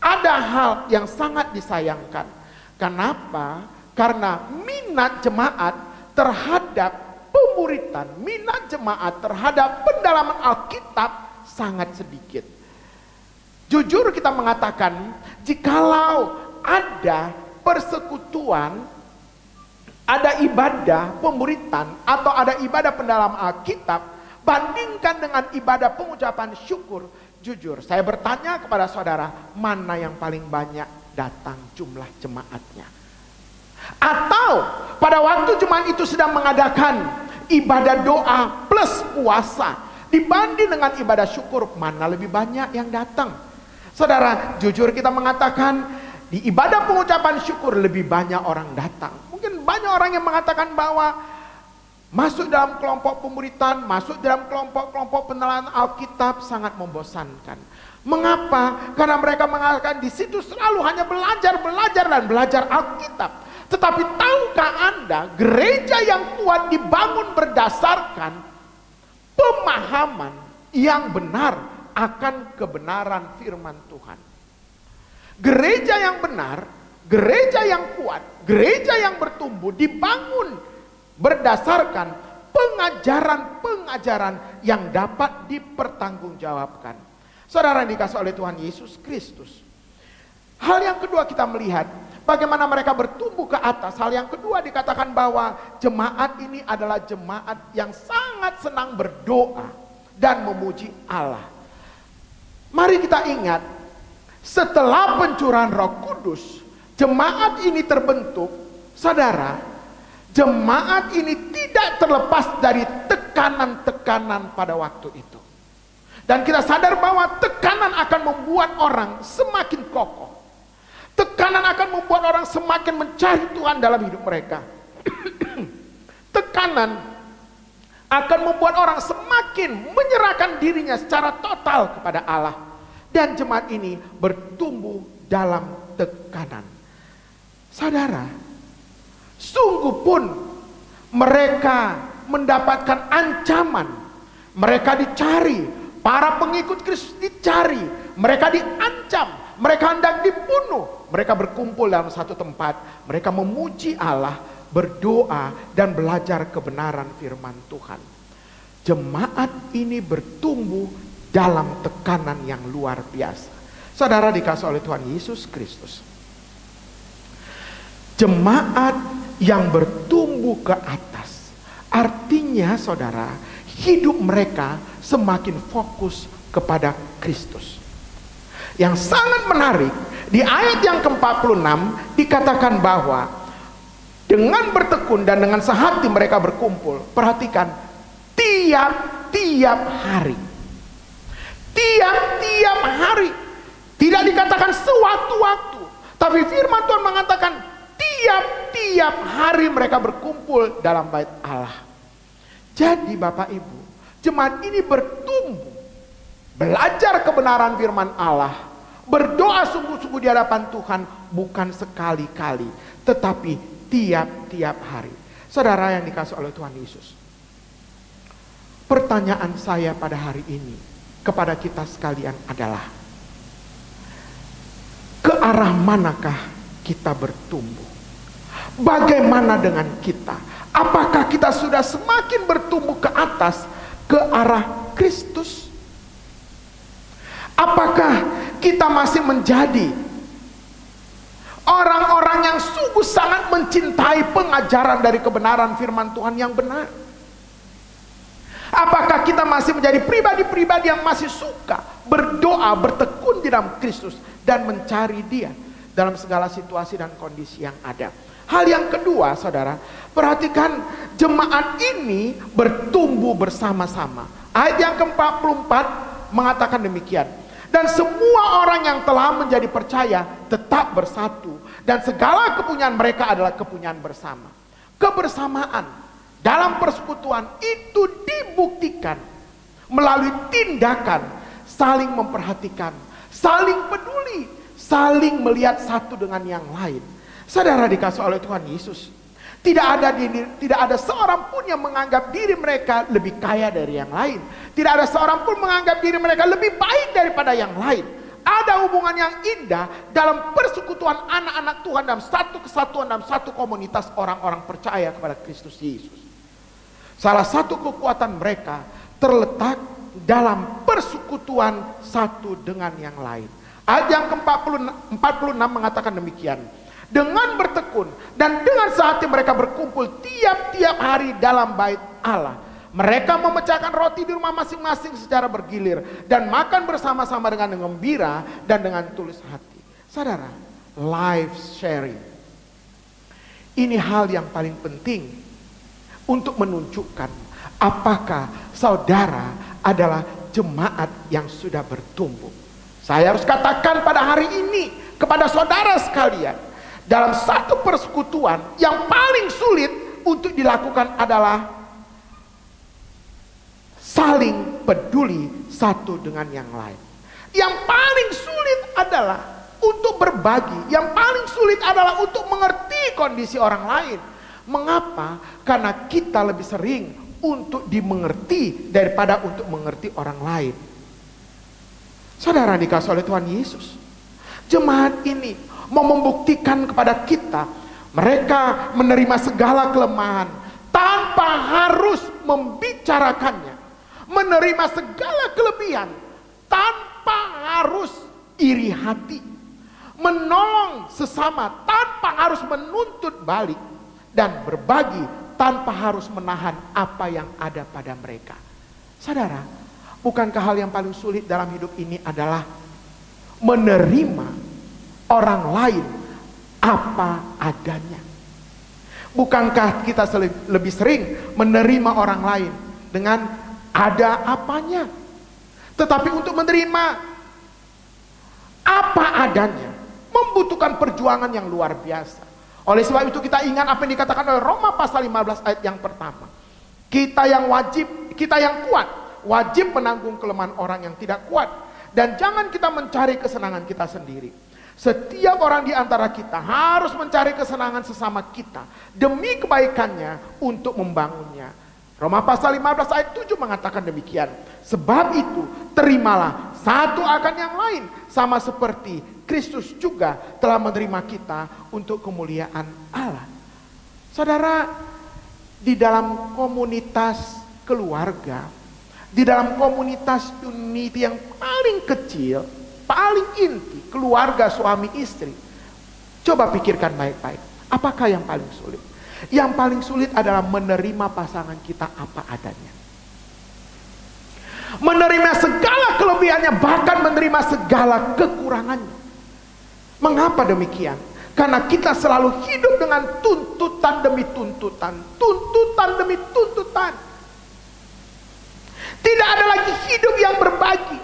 ada hal yang sangat disayangkan. Kenapa? Karena minat jemaat terhadap pemuritan, minat jemaat terhadap pendalaman Alkitab sangat sedikit. Jujur kita mengatakan, jikalau ada persekutuan, ada ibadah pemuritan atau ada ibadah pendalaman Alkitab, bandingkan dengan ibadah pengucapan syukur, jujur saya bertanya kepada saudara, mana yang paling banyak datang jumlah jemaatnya? Atau pada waktu jemaat itu sedang mengadakan ibadah doa plus puasa, dibanding dengan ibadah syukur, mana lebih banyak yang datang? Saudara, jujur kita mengatakan di ibadah pengucapan syukur lebih banyak orang datang. Mungkin banyak orang yang mengatakan bahwa masuk dalam kelompok pemuritan, masuk dalam kelompok-kelompok penelanan Alkitab sangat membosankan. Mengapa? Karena mereka mengatakan di situ selalu hanya belajar dan belajar Alkitab. Tetapi tahukah Anda, gereja yang kuat dibangun berdasarkan pemahaman yang benar akan kebenaran firman Tuhan. Gereja yang benar, gereja yang kuat, gereja yang bertumbuh dibangun berdasarkan pengajaran-pengajaran yang dapat dipertanggungjawabkan. Saudara yang dikasih oleh Tuhan Yesus Kristus. Hal yang kedua kita melihat bagaimana mereka bertumbuh ke atas. Hal yang kedua dikatakan bahwa jemaat ini adalah jemaat yang sangat senang berdoa dan memuji Allah. Mari kita ingat, setelah pencurahan Roh Kudus, jemaat ini terbentuk. Saudara, jemaat ini tidak terlepas dari tekanan-tekanan pada waktu itu. Dan kita sadar bahwa tekanan akan membuat orang semakin kokoh. Tekanan akan membuat orang semakin mencari Tuhan dalam hidup mereka. Tekanan akan membuat orang semakin menyerahkan dirinya secara total kepada Allah. Dan jemaat ini bertumbuh dalam tekanan. Saudara, sungguh pun mereka mendapatkan ancaman. Mereka dicari, para pengikut Kristus dicari, mereka diancam, mereka hendak dibunuh. Mereka berkumpul dalam satu tempat, mereka memuji Allah, berdoa dan belajar kebenaran firman Tuhan. Jemaat ini bertumbuh dalam tekanan yang luar biasa. Saudara dikasih oleh Tuhan Yesus Kristus, jemaat yang bertumbuh ke atas, artinya saudara, hidup mereka semakin fokus kepada Kristus. Yang sangat menarik, di ayat yang ke-46 dikatakan bahwa dengan bertekun dan dengan sehati mereka berkumpul. Perhatikan, tiap-tiap hari. Tiap-tiap hari. Tidak dikatakan sewaktu-waktu, tapi firman Tuhan mengatakan tiap-tiap hari mereka berkumpul dalam bait Allah. Jadi Bapak Ibu, jemaat ini bertumbuh, belajar kebenaran firman Allah, berdoa sungguh-sungguh di hadapan Tuhan, bukan sekali-kali, tetapi tiap-tiap hari. Saudara yang dikasih oleh Tuhan Yesus, pertanyaan saya pada hari ini kepada kita sekalian adalah, ke arah manakah kita bertumbuh? Bagaimana dengan kita? Apakah kita sudah semakin bertumbuh ke atas, ke arah Kristus? Apakah kita masih menjadi orang-orang yang sungguh sangat mencintai pengajaran dari kebenaran firman Tuhan yang benar? Apakah kita masih menjadi pribadi-pribadi yang masih suka berdoa, bertekun di dalam Kristus dan mencari Dia dalam segala situasi dan kondisi yang ada? Hal yang kedua, saudara, perhatikan, jemaat ini bertumbuh bersama-sama. Ayat yang ke-44 mengatakan demikian. Dan semua orang yang telah menjadi percaya tetap bersatu, dan segala kepunyaan mereka adalah kepunyaan bersama. Kebersamaan dalam persekutuan itu dibuktikan melalui tindakan saling memperhatikan, saling peduli, saling melihat satu dengan yang lain. Saudara dikasih oleh Tuhan Yesus, tidak ada seorang pun yang menganggap diri mereka lebih kaya dari yang lain. Tidak ada seorang pun menganggap diri mereka lebih baik daripada yang lain. Ada hubungan yang indah dalam persekutuan anak-anak Tuhan dalam satu kesatuan, dalam satu komunitas orang-orang percaya kepada Kristus Yesus. Salah satu kekuatan mereka terletak dalam persekutuan satu dengan yang lain. Ayat yang ke-46 mengatakan demikian. Dengan bertekun dan dengan sehati mereka berkumpul tiap-tiap hari dalam bait Allah. Mereka memecahkan roti di rumah masing-masing secara bergilir dan makan bersama-sama dengan gembira dan dengan tulus hati. Saudara, life sharing. Ini hal yang paling penting untuk menunjukkan apakah saudara adalah jemaat yang sudah bertumbuh. Saya harus katakan pada hari ini kepada saudara sekalian, dalam satu persekutuan yang paling sulit untuk dilakukan adalah saling peduli satu dengan yang lain. Yang paling sulit adalah untuk berbagi. Yang paling sulit adalah untuk mengerti kondisi orang lain. Mengapa? Karena kita lebih sering untuk dimengerti daripada untuk mengerti orang lain. Saudara dikasih oleh Tuhan Yesus, jemaat ini mau membuktikan kepada kita, mereka menerima segala kelemahan tanpa harus membicarakannya, menerima segala kelebihan tanpa harus iri hati, menolong sesama tanpa harus menuntut balik, dan berbagi tanpa harus menahan apa yang ada pada mereka. Saudara, bukankah hal yang paling sulit dalam hidup ini adalah menerima orang lain apa adanya? Bukankah kita lebih sering menerima orang lain dengan ada apanya? Tetapi untuk menerima apa adanya membutuhkan perjuangan yang luar biasa. Oleh sebab itu kita ingat apa yang dikatakan oleh Roma pasal 15 ayat yang pertama. Kita yang kuat wajib menanggung kelemahan orang yang tidak kuat, dan jangan kita mencari kesenangan kita sendiri. Setiap orang di antara kita harus mencari kesenangan sesama kita demi kebaikannya untuk membangunnya. Roma pasal 15 ayat 7 mengatakan demikian. Sebab itu terimalah satu akan yang lain, sama seperti Kristus juga telah menerima kita untuk kemuliaan Allah. Saudara, di dalam komunitas keluarga, di dalam komunitas unity yang paling kecil, paling inti, keluarga suami istri, coba pikirkan baik-baik, apakah yang paling sulit? Yang paling sulit adalah menerima pasangan kita apa adanya. Menerima segala kelebihannya, bahkan menerima segala kekurangannya. Mengapa demikian? Karena kita selalu hidup dengan tuntutan demi tuntutan, tuntutan demi tuntutan. Tidak ada lagi hidup yang berbagi,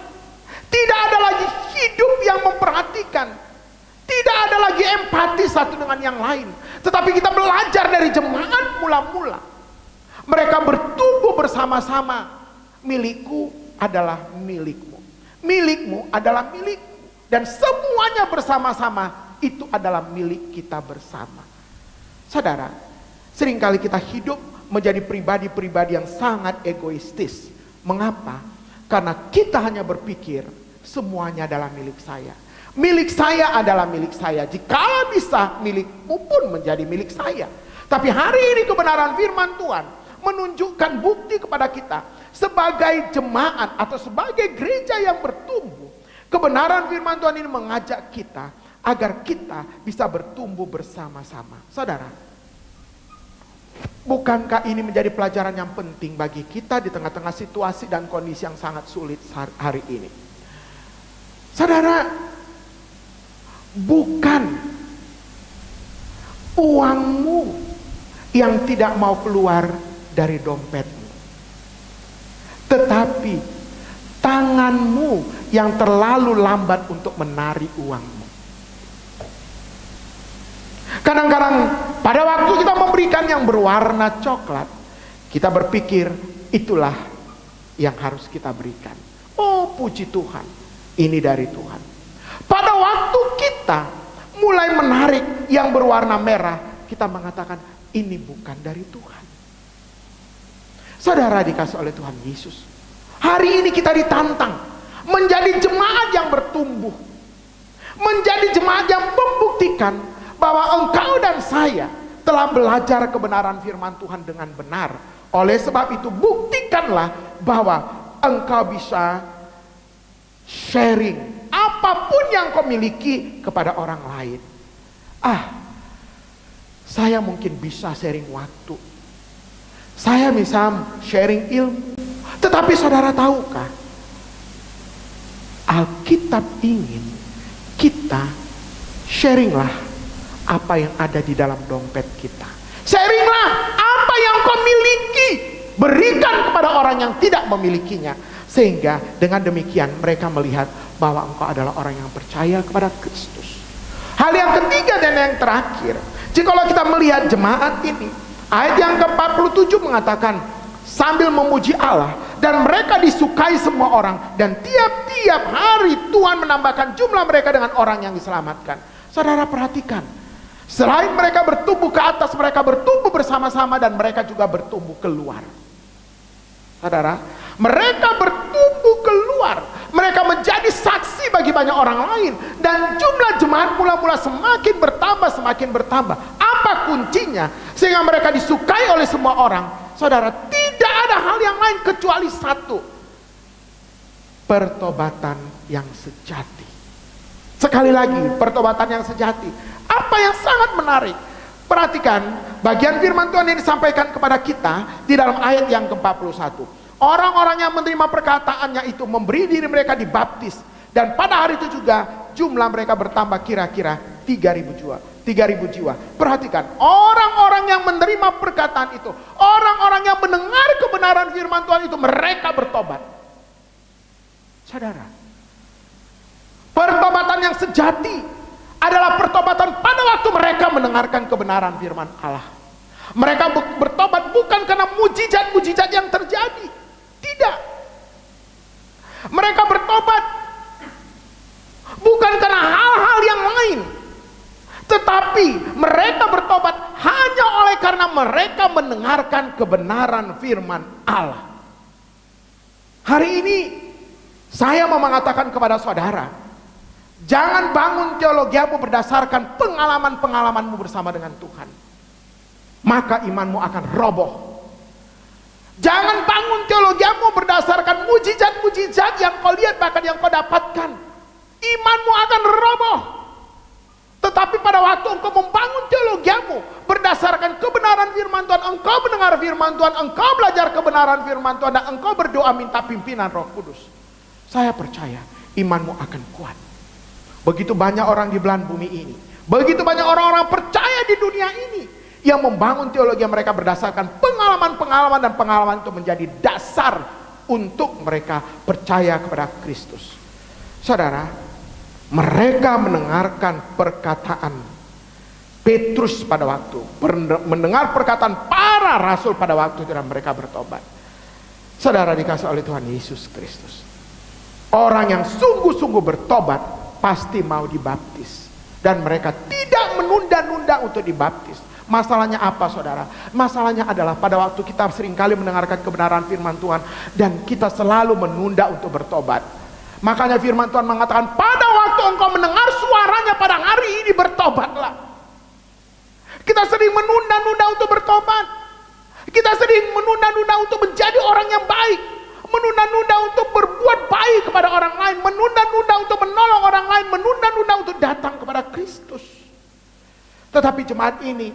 tidak ada lagi hidup yang memperhatikan, tidak ada lagi empati satu dengan yang lain. Tetapi kita belajar dari jemaat mula-mula. Mereka bertumbuh bersama-sama. Milikku adalah milikmu, milikmu adalah milikku, dan semuanya bersama-sama itu adalah milik kita bersama. Saudara, seringkali kita hidup menjadi pribadi-pribadi yang sangat egoistis. Mengapa? Karena kita hanya berpikir semuanya adalah milik saya. Milik saya adalah milik saya. Jika bisa, milikmu pun menjadi milik saya. Tapi hari ini kebenaran firman Tuhan menunjukkan bukti kepada kita sebagai jemaat atau sebagai gereja yang bertumbuh. Kebenaran firman Tuhan ini mengajak kita agar kita bisa bertumbuh bersama-sama. Saudara, bukankah ini menjadi pelajaran yang penting bagi kita di tengah-tengah situasi dan kondisi yang sangat sulit hari ini? Saudara, bukan uangmu yang tidak mau keluar dari dompetmu, tetapi tanganmu yang terlalu lambat untuk menarik uangmu. Kadang-kadang pada waktu kita memberikan yang berwarna coklat, kita berpikir itulah yang harus kita berikan. Oh, puji Tuhan, ini dari Tuhan. Pada waktu kita mulai menarik yang berwarna merah, kita mengatakan ini bukan dari Tuhan. Saudara dikasih oleh Tuhan Yesus, hari ini kita ditantang menjadi jemaat yang bertumbuh, menjadi jemaat yang membuktikan bahwa engkau dan saya telah belajar kebenaran firman Tuhan dengan benar. Oleh sebab itu buktikanlah bahwa engkau bisa sharing apapun yang kau miliki kepada orang lain. Saya mungkin bisa sharing waktu, saya bisa sharing ilmu. Tetapi saudara tahukah, Alkitab ingin kita sharinglah apa yang ada di dalam dompet kita. Sharinglah apa yang kau miliki, berikan kepada orang yang tidak memilikinya, sehingga dengan demikian mereka melihat bahwa engkau adalah orang yang percaya kepada Kristus. Hal yang ketiga dan yang terakhir, jikalau kita melihat jemaat ini, ayat yang ke-47 mengatakan sambil memuji Allah, dan mereka disukai semua orang, dan tiap-tiap hari Tuhan menambahkan jumlah mereka dengan orang yang diselamatkan. Saudara perhatikan, selain mereka bertumbuh ke atas, mereka bertumbuh bersama-sama, dan mereka juga bertumbuh keluar. Saudara, mereka bertumbuh keluar, mereka menjadi saksi bagi banyak orang lain, dan jumlah jemaat mula-mula semakin bertambah, semakin bertambah. Apa kuncinya sehingga mereka disukai oleh semua orang? Saudara, tidak ada hal yang lain kecuali satu: pertobatan yang sejati. Sekali lagi, pertobatan yang sejati. Apa yang sangat menarik, perhatikan bagian firman Tuhan yang disampaikan kepada kita di dalam ayat yang ke-41. Orang-orang yang menerima perkataannya itu memberi diri mereka dibaptis, dan pada hari itu juga jumlah mereka bertambah kira-kira 3.000 jiwa. 3.000 jiwa. Perhatikan, orang-orang yang menerima perkataan itu, orang-orang yang mendengar kebenaran firman Tuhan itu, mereka bertobat. Saudara, pertobatan yang sejati adalah pertobatan pada waktu mereka mendengarkan kebenaran firman Allah. Mereka bertobat bukan karena mujizat-mujizat yang terjadi, tidak. Mereka bertobat bukan karena hal-hal yang lain, tetapi mereka bertobat hanya oleh karena mereka mendengarkan kebenaran firman Allah. Hari ini saya mau mengatakan kepada saudara, jangan bangun teologiamu berdasarkan pengalaman-pengalamanmu bersama dengan Tuhan, maka imanmu akan roboh. Jangan bangun teologiamu berdasarkan mujizat-mujizat yang kau lihat bahkan yang kau dapatkan, imanmu akan roboh. Tetapi pada waktu engkau membangun teologiamu berdasarkan kebenaran firman Tuhan, engkau mendengar firman Tuhan, engkau belajar kebenaran firman Tuhan, dan engkau berdoa minta pimpinan Roh Kudus, saya percaya imanmu akan kuat. Begitu banyak orang di belahan bumi ini, begitu banyak orang-orang percaya di dunia ini yang membangun teologi mereka berdasarkan pengalaman-pengalaman, dan pengalaman itu menjadi dasar untuk mereka percaya kepada Kristus. Saudara, mereka mendengarkan perkataan Petrus pada waktu, mendengar perkataan para rasul pada waktu itu, dan mereka bertobat. Saudara dikasih oleh Tuhan Yesus Kristus, orang yang sungguh-sungguh bertobat pasti mau dibaptis, dan mereka tidak menunda-nunda untuk dibaptis. Masalahnya apa saudara? Masalahnya adalah pada waktu kita seringkali mendengarkan kebenaran firman Tuhan dan kita selalu menunda untuk bertobat. Makanya firman Tuhan mengatakan, pada waktu engkau mendengar suaranya pada hari ini, bertobatlah. Kita sering menunda-nunda untuk bertobat. Kita sering menunda-nunda untuk menjadi orang yang baik, menunda-nunda untuk berbuat baik kepada orang lain, menunda-nunda untuk menolong orang lain, menunda-nunda untuk datang kepada Kristus. Tetapi jemaat ini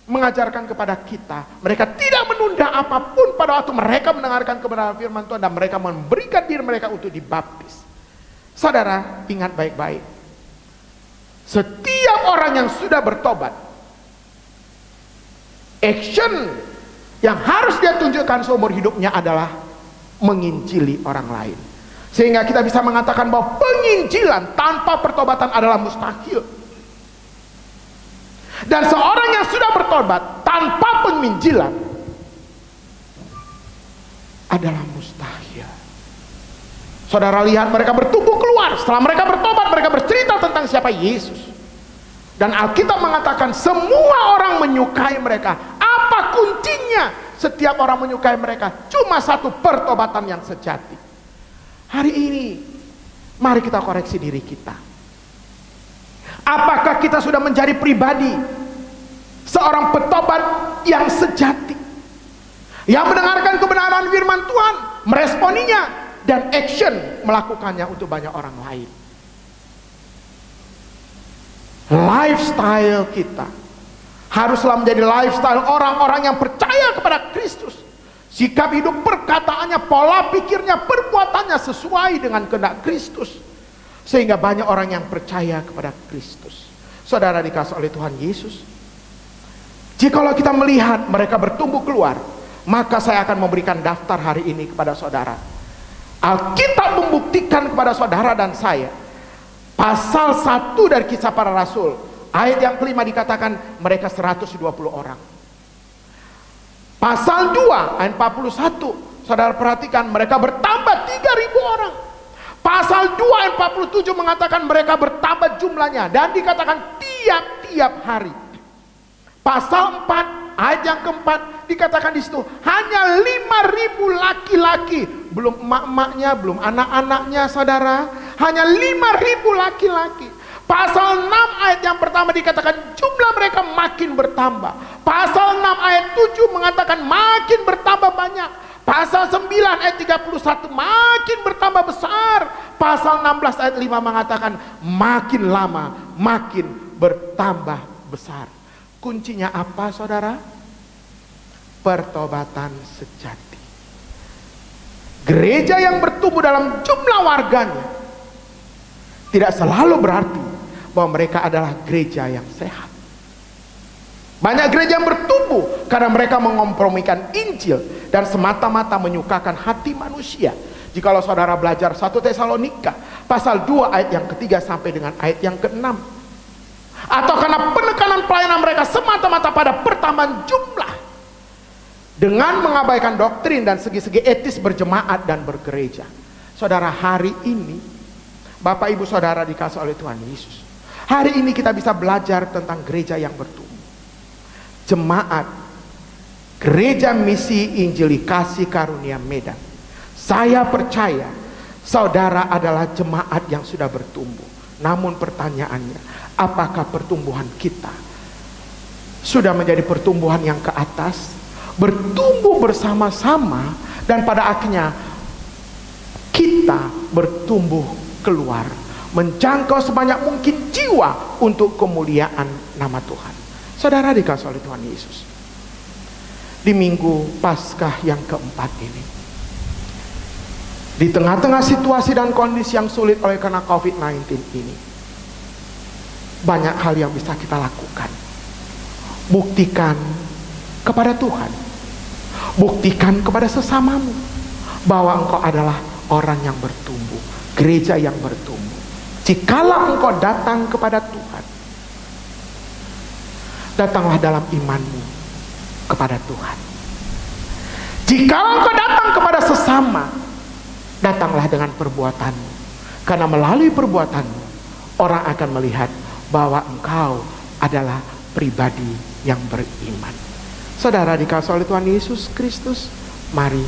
mengajarkan kepada kita, mereka tidak menunda apapun pada waktu mereka mendengarkan kebenaran firman Tuhan, dan mereka memberikan diri mereka untuk dibaptis. Saudara, ingat baik-baik, setiap orang yang sudah bertobat, action yang harus dia tunjukkan seumur hidupnya adalah menginjili orang lain. Sehingga kita bisa mengatakan bahwa penginjilan tanpa pertobatan adalah mustahil. Dan seorang yang sudah bertobat tanpa penginjilan adalah mustahil. Saudara lihat, mereka bertumbuh keluar. Setelah mereka bertobat, mereka bercerita tentang siapa Yesus. Dan Alkitab mengatakan semua orang menyukai mereka. Apa kuncinya? Setiap orang menyukai mereka. Cuma satu, pertobatan yang sejati. Hari ini mari kita koreksi diri kita. Apakah kita sudah menjadi pribadi seorang petobat yang sejati, yang mendengarkan kebenaran firman Tuhan, meresponinya, dan action melakukannya untuk banyak orang lain? Lifestyle kita haruslah menjadi lifestyle orang-orang yang percaya kepada Kristus. Sikap hidup, perkataannya, pola pikirnya, perbuatannya sesuai dengan kehendak Kristus, sehingga banyak orang yang percaya kepada Kristus. Saudara dikasih oleh Tuhan Yesus, jikalau kita melihat mereka bertumbuh keluar, maka saya akan memberikan daftar hari ini kepada saudara. Alkitab membuktikan kepada saudara dan saya, pasal 1 dari Kisah Para Rasul, ayat yang kelima dikatakan mereka 120 orang. Pasal 2 ayat 41, saudara perhatikan, mereka bertambah 3.000 orang. Pasal 2 ayat 47 mengatakan mereka bertambah jumlahnya, dan dikatakan tiap-tiap hari. Pasal 4 ayat yang keempat dikatakan di situ hanya 5.000 laki-laki, belum emak-emaknya, belum anak-anaknya saudara, hanya 5.000 laki-laki. Pasal 6 ayat yang pertama dikatakan jumlah mereka makin bertambah. Pasal 6 ayat 7 mengatakan makin bertambah banyak. Pasal 9 ayat 31 makin bertambah besar. Pasal 16 ayat 5 mengatakan makin lama makin bertambah besar. Kuncinya apa saudara? Pertobatan sejati. Gereja yang bertumbuh dalam jumlah warganya tidak selalu berarti bahwa mereka adalah gereja yang sehat. Banyak gereja yang bertumbuh karena mereka mengompromikan Injil dan semata-mata menyukakan hati manusia. Jikalau saudara belajar 1 Tesalonika pasal 2 ayat yang ketiga sampai dengan ayat yang ke-6. Atau karena penekanan pelayanan mereka semata-mata pada pertambahan jumlah, dengan mengabaikan doktrin dan segi-segi etis berjemaat dan bergereja. Saudara, hari ini Bapak Ibu Saudara dikasih oleh Tuhan Yesus, hari ini kita bisa belajar tentang gereja yang bertumbuh, jemaat Gereja Misi Injili Kasih Karunia Medan. Saya percaya saudara adalah jemaat yang sudah bertumbuh. Namun pertanyaannya, apakah pertumbuhan kita sudah menjadi pertumbuhan yang ke atas, bertumbuh bersama-sama, dan pada akhirnya kita bertumbuh keluar, menjangkau sebanyak mungkin jiwa untuk kemuliaan nama Tuhan. Saudara dikasih oleh Tuhan Yesus, di minggu Paskah yang keempat ini, di tengah-tengah situasi dan kondisi yang sulit oleh karena COVID-19 ini, banyak hal yang bisa kita lakukan. Buktikan kepada Tuhan, buktikan kepada sesamamu bahwa engkau adalah orang yang bertumbuh, gereja yang bertumbuh. Jikalau engkau datang kepada Tuhan, datanglah dalam imanmu kepada Tuhan. Jikalau engkau datang kepada sesama, datanglah dengan perbuatanmu, karena melalui perbuatanmu orang akan melihat bahwa engkau adalah pribadi yang beriman. Saudara dikasih oleh Tuhan Yesus Kristus, mari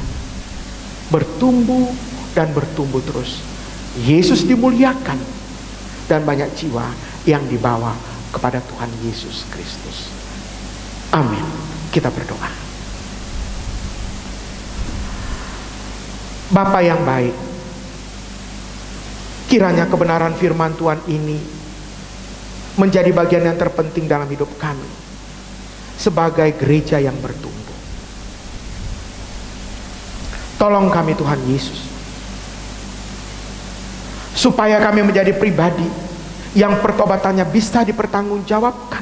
bertumbuh dan bertumbuh terus. Yesus dimuliakan dan banyak jiwa yang dibawa kepada Tuhan Yesus Kristus. Amin. Kita berdoa. Bapa yang baik, kiranya kebenaran firman Tuhan ini menjadi bagian yang terpenting dalam hidup kami sebagai gereja yang bertumbuh. Tolong kami Tuhan Yesus, supaya kami menjadi pribadi yang pertobatannya bisa dipertanggungjawabkan,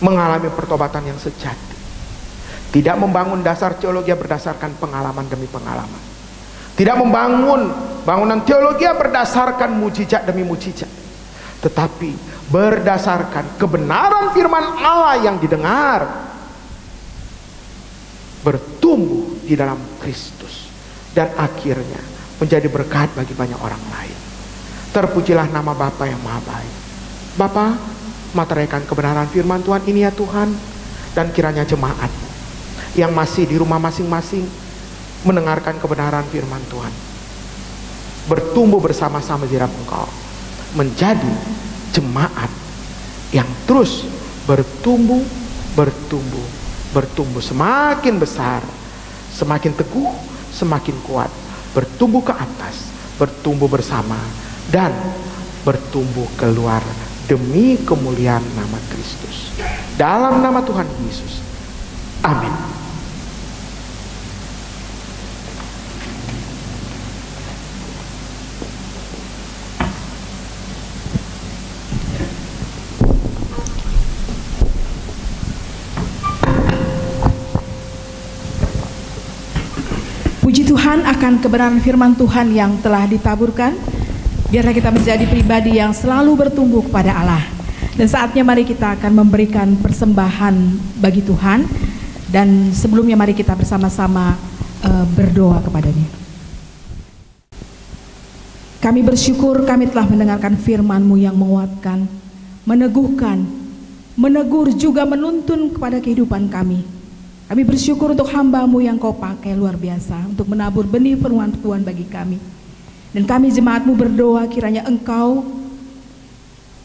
mengalami pertobatan yang sejati, tidak membangun dasar teologi berdasarkan pengalaman demi pengalaman, tidak membangun bangunan teologi berdasarkan mujizat demi mujizat, tetapi berdasarkan kebenaran firman Allah yang didengar, bertumbuh di dalam Kristus, dan akhirnya menjadi berkat bagi banyak orang lain. Terpujilah nama Bapa yang Maha Baik. Bapa, materaikan kebenaran firman Tuhan ini ya Tuhan, dan kiranya jemaat yang masih di rumah masing-masing mendengarkan kebenaran firman Tuhan, bertumbuh bersama-sama di dalam Engkau, menjadi jemaat yang terus bertumbuh, semakin besar, semakin teguh, semakin kuat, bertumbuh ke atas, bertumbuh bersama, dan bertumbuh keluar demi kemuliaan nama Kristus. Dalam nama Tuhan Yesus. Amin. Puji Tuhan akan kebenaran firman Tuhan yang telah ditaburkan. Biarlah kita menjadi pribadi yang selalu bertumbuh kepada Allah. Dan saatnya mari kita akan memberikan persembahan bagi Tuhan. Dan sebelumnya mari kita bersama-sama berdoa kepadanya. Kami bersyukur kami telah mendengarkan firman-Mu yang menguatkan, meneguhkan, menegur juga menuntun kepada kehidupan kami. Kami bersyukur untuk hamba-Mu yang Kau pakai luar biasa untuk menabur benih firman Tuhan bagi kami. Dan kami jemaat-Mu berdoa kiranya Engkau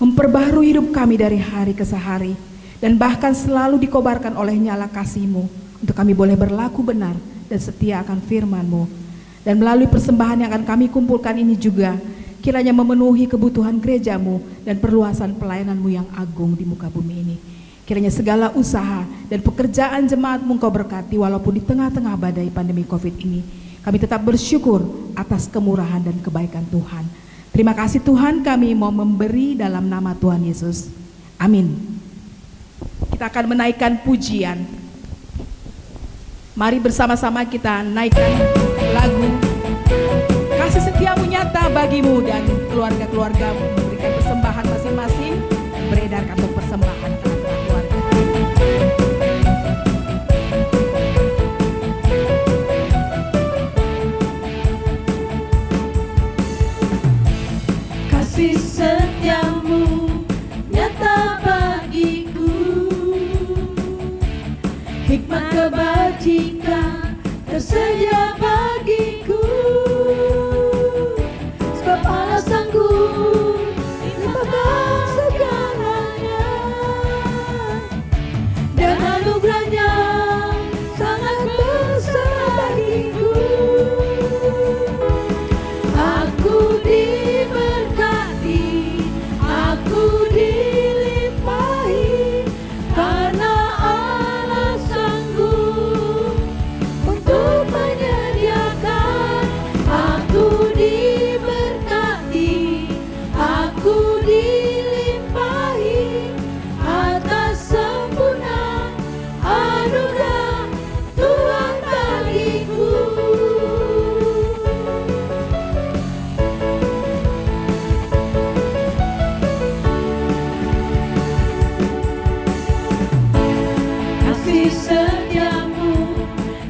memperbaharui hidup kami dari hari ke hari, dan bahkan selalu dikobarkan oleh nyala kasih-Mu untuk kami boleh berlaku benar dan setia akan firman-Mu. Dan melalui persembahan yang akan kami kumpulkan ini juga kiranya memenuhi kebutuhan gereja-Mu dan perluasan pelayanan-Mu yang agung di muka bumi ini. Kiranya segala usaha dan pekerjaan jemaat-Mu Engkau berkati, walaupun di tengah-tengah badai pandemi COVID ini. Kami tetap bersyukur atas kemurahan dan kebaikan Tuhan. Terima kasih Tuhan, kami mau memberi dalam nama Tuhan Yesus. Amin. Kita akan menaikkan pujian. Mari bersama-sama kita naikkan lagu Kasih Setiamu Nyata Bagimu, dan keluarga-keluarga memberikan persembahan masing-masing, beredarkan untuk persembahan keluarga. Kasih setiamu nyata bagiku, hikmat kebajikan tersedia bagiku. Sebab Allah sanggup limpahkan segalanya, dan anugerahnya sangat besar bagiku. Aku diberkati, aku dilimpahi, karena Allah sanggup untuk menyediakan. Aku diberkati, aku dilimpahi atas sempurna anugerah Tuhan bagiku. Kasih setiamu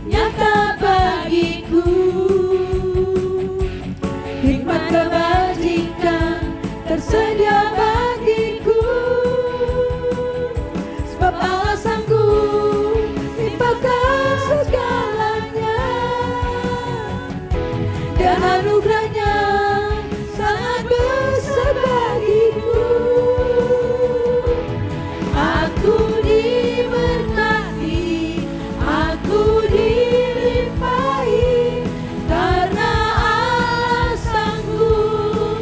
nyata bagiku, hikmat kebajikan tersedia bagiku. Sebab Allah sanggup limpahkan segalanya, dan anugerahnya sangat besar bagiku. Aku diberkati, aku dilimpahi, karena Allah sanggup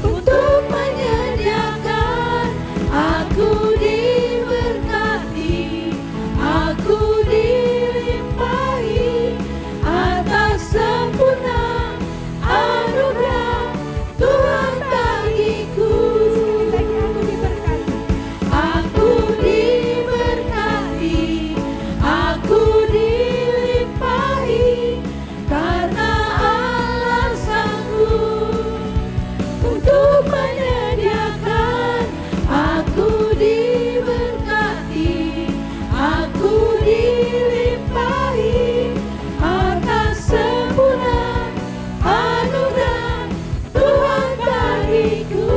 untuk menyediakan. Aku diberkati, aku dilimpahi atas sempurna anugerah Tuhan bagiku. Aku diberkati, aku dilimpahi, karena Allah sanggup untuk menyediakan. Aku diberkati, aku dilimpahi atas sempurna anugerah Tuhan bagiku.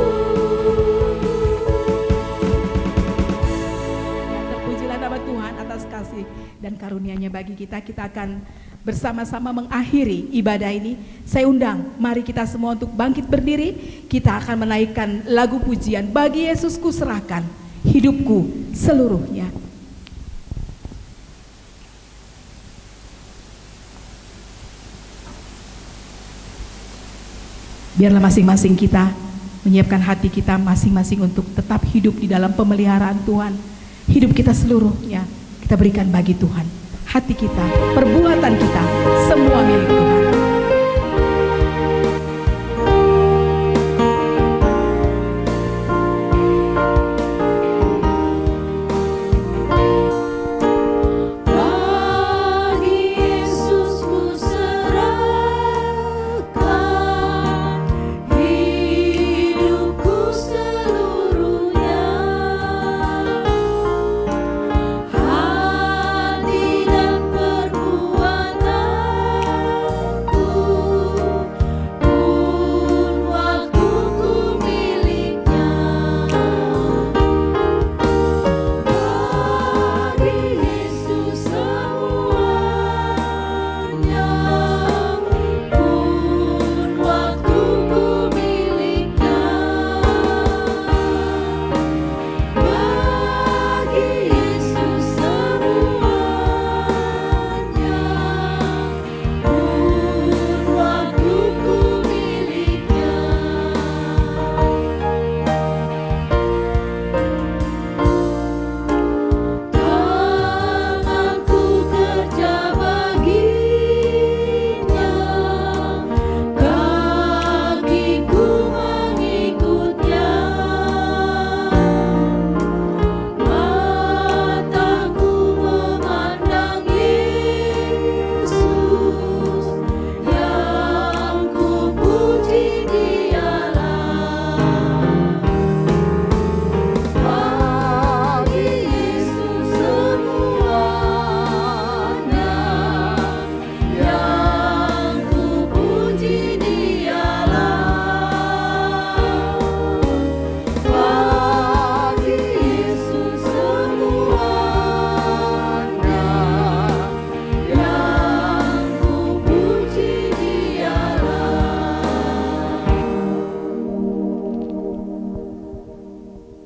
Terpujilah nama Tuhan atas kasih dan karunia-Nya bagi kita. Kita akan bersama-sama mengakhiri ibadah ini. Saya undang, mari kita semua untuk bangkit berdiri. Kita akan menaikkan lagu pujian, Bagi Yesus ku serahkan hidupku seluruhnya. Biarlah masing-masing kita menyiapkan hati kita masing-masing untuk tetap hidup di dalam pemeliharaan Tuhan. Hidup kita seluruhnya kita berikan bagi Tuhan. Hati kita, perbuatan kita, semua milik Tuhan. Bagi Yesus ku serahkan hidupku seluruhnya, hati dan perbuatanku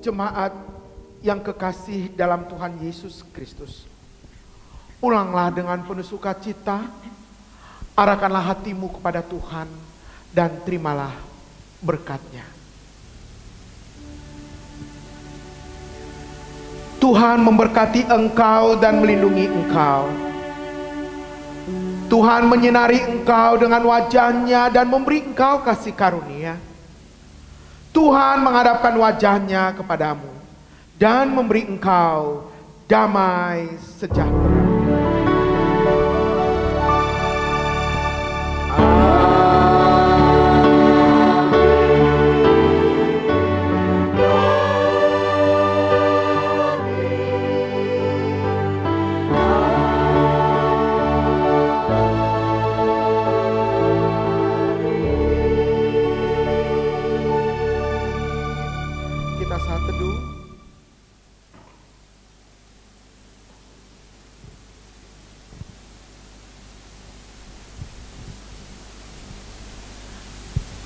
jemaat yang kekasih dalam Tuhan Yesus Kristus, ulanglah dengan penuh sukacita, arahkanlah hatimu kepada Tuhan dan terimalah berkat-Nya. Tuhan memberkati engkau dan melindungi engkau. Tuhan menyinari engkau dengan wajah-Nya dan memberi engkau kasih karunia. Tuhan menghadapkan wajah-Nya kepadamu dan memberi engkau damai sejahtera.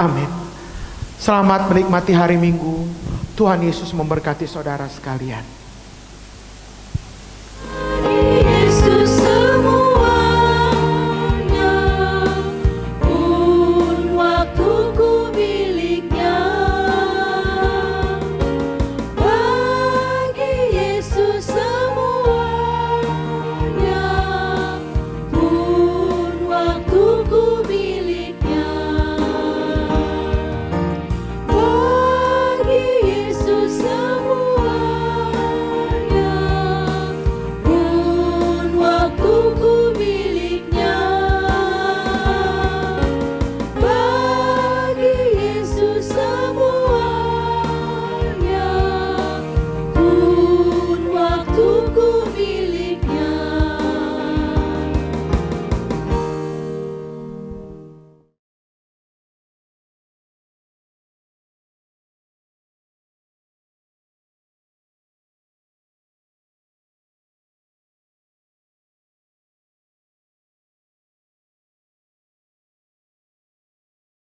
Amin. Selamat menikmati hari Minggu. Tuhan Yesus memberkati saudara sekalian.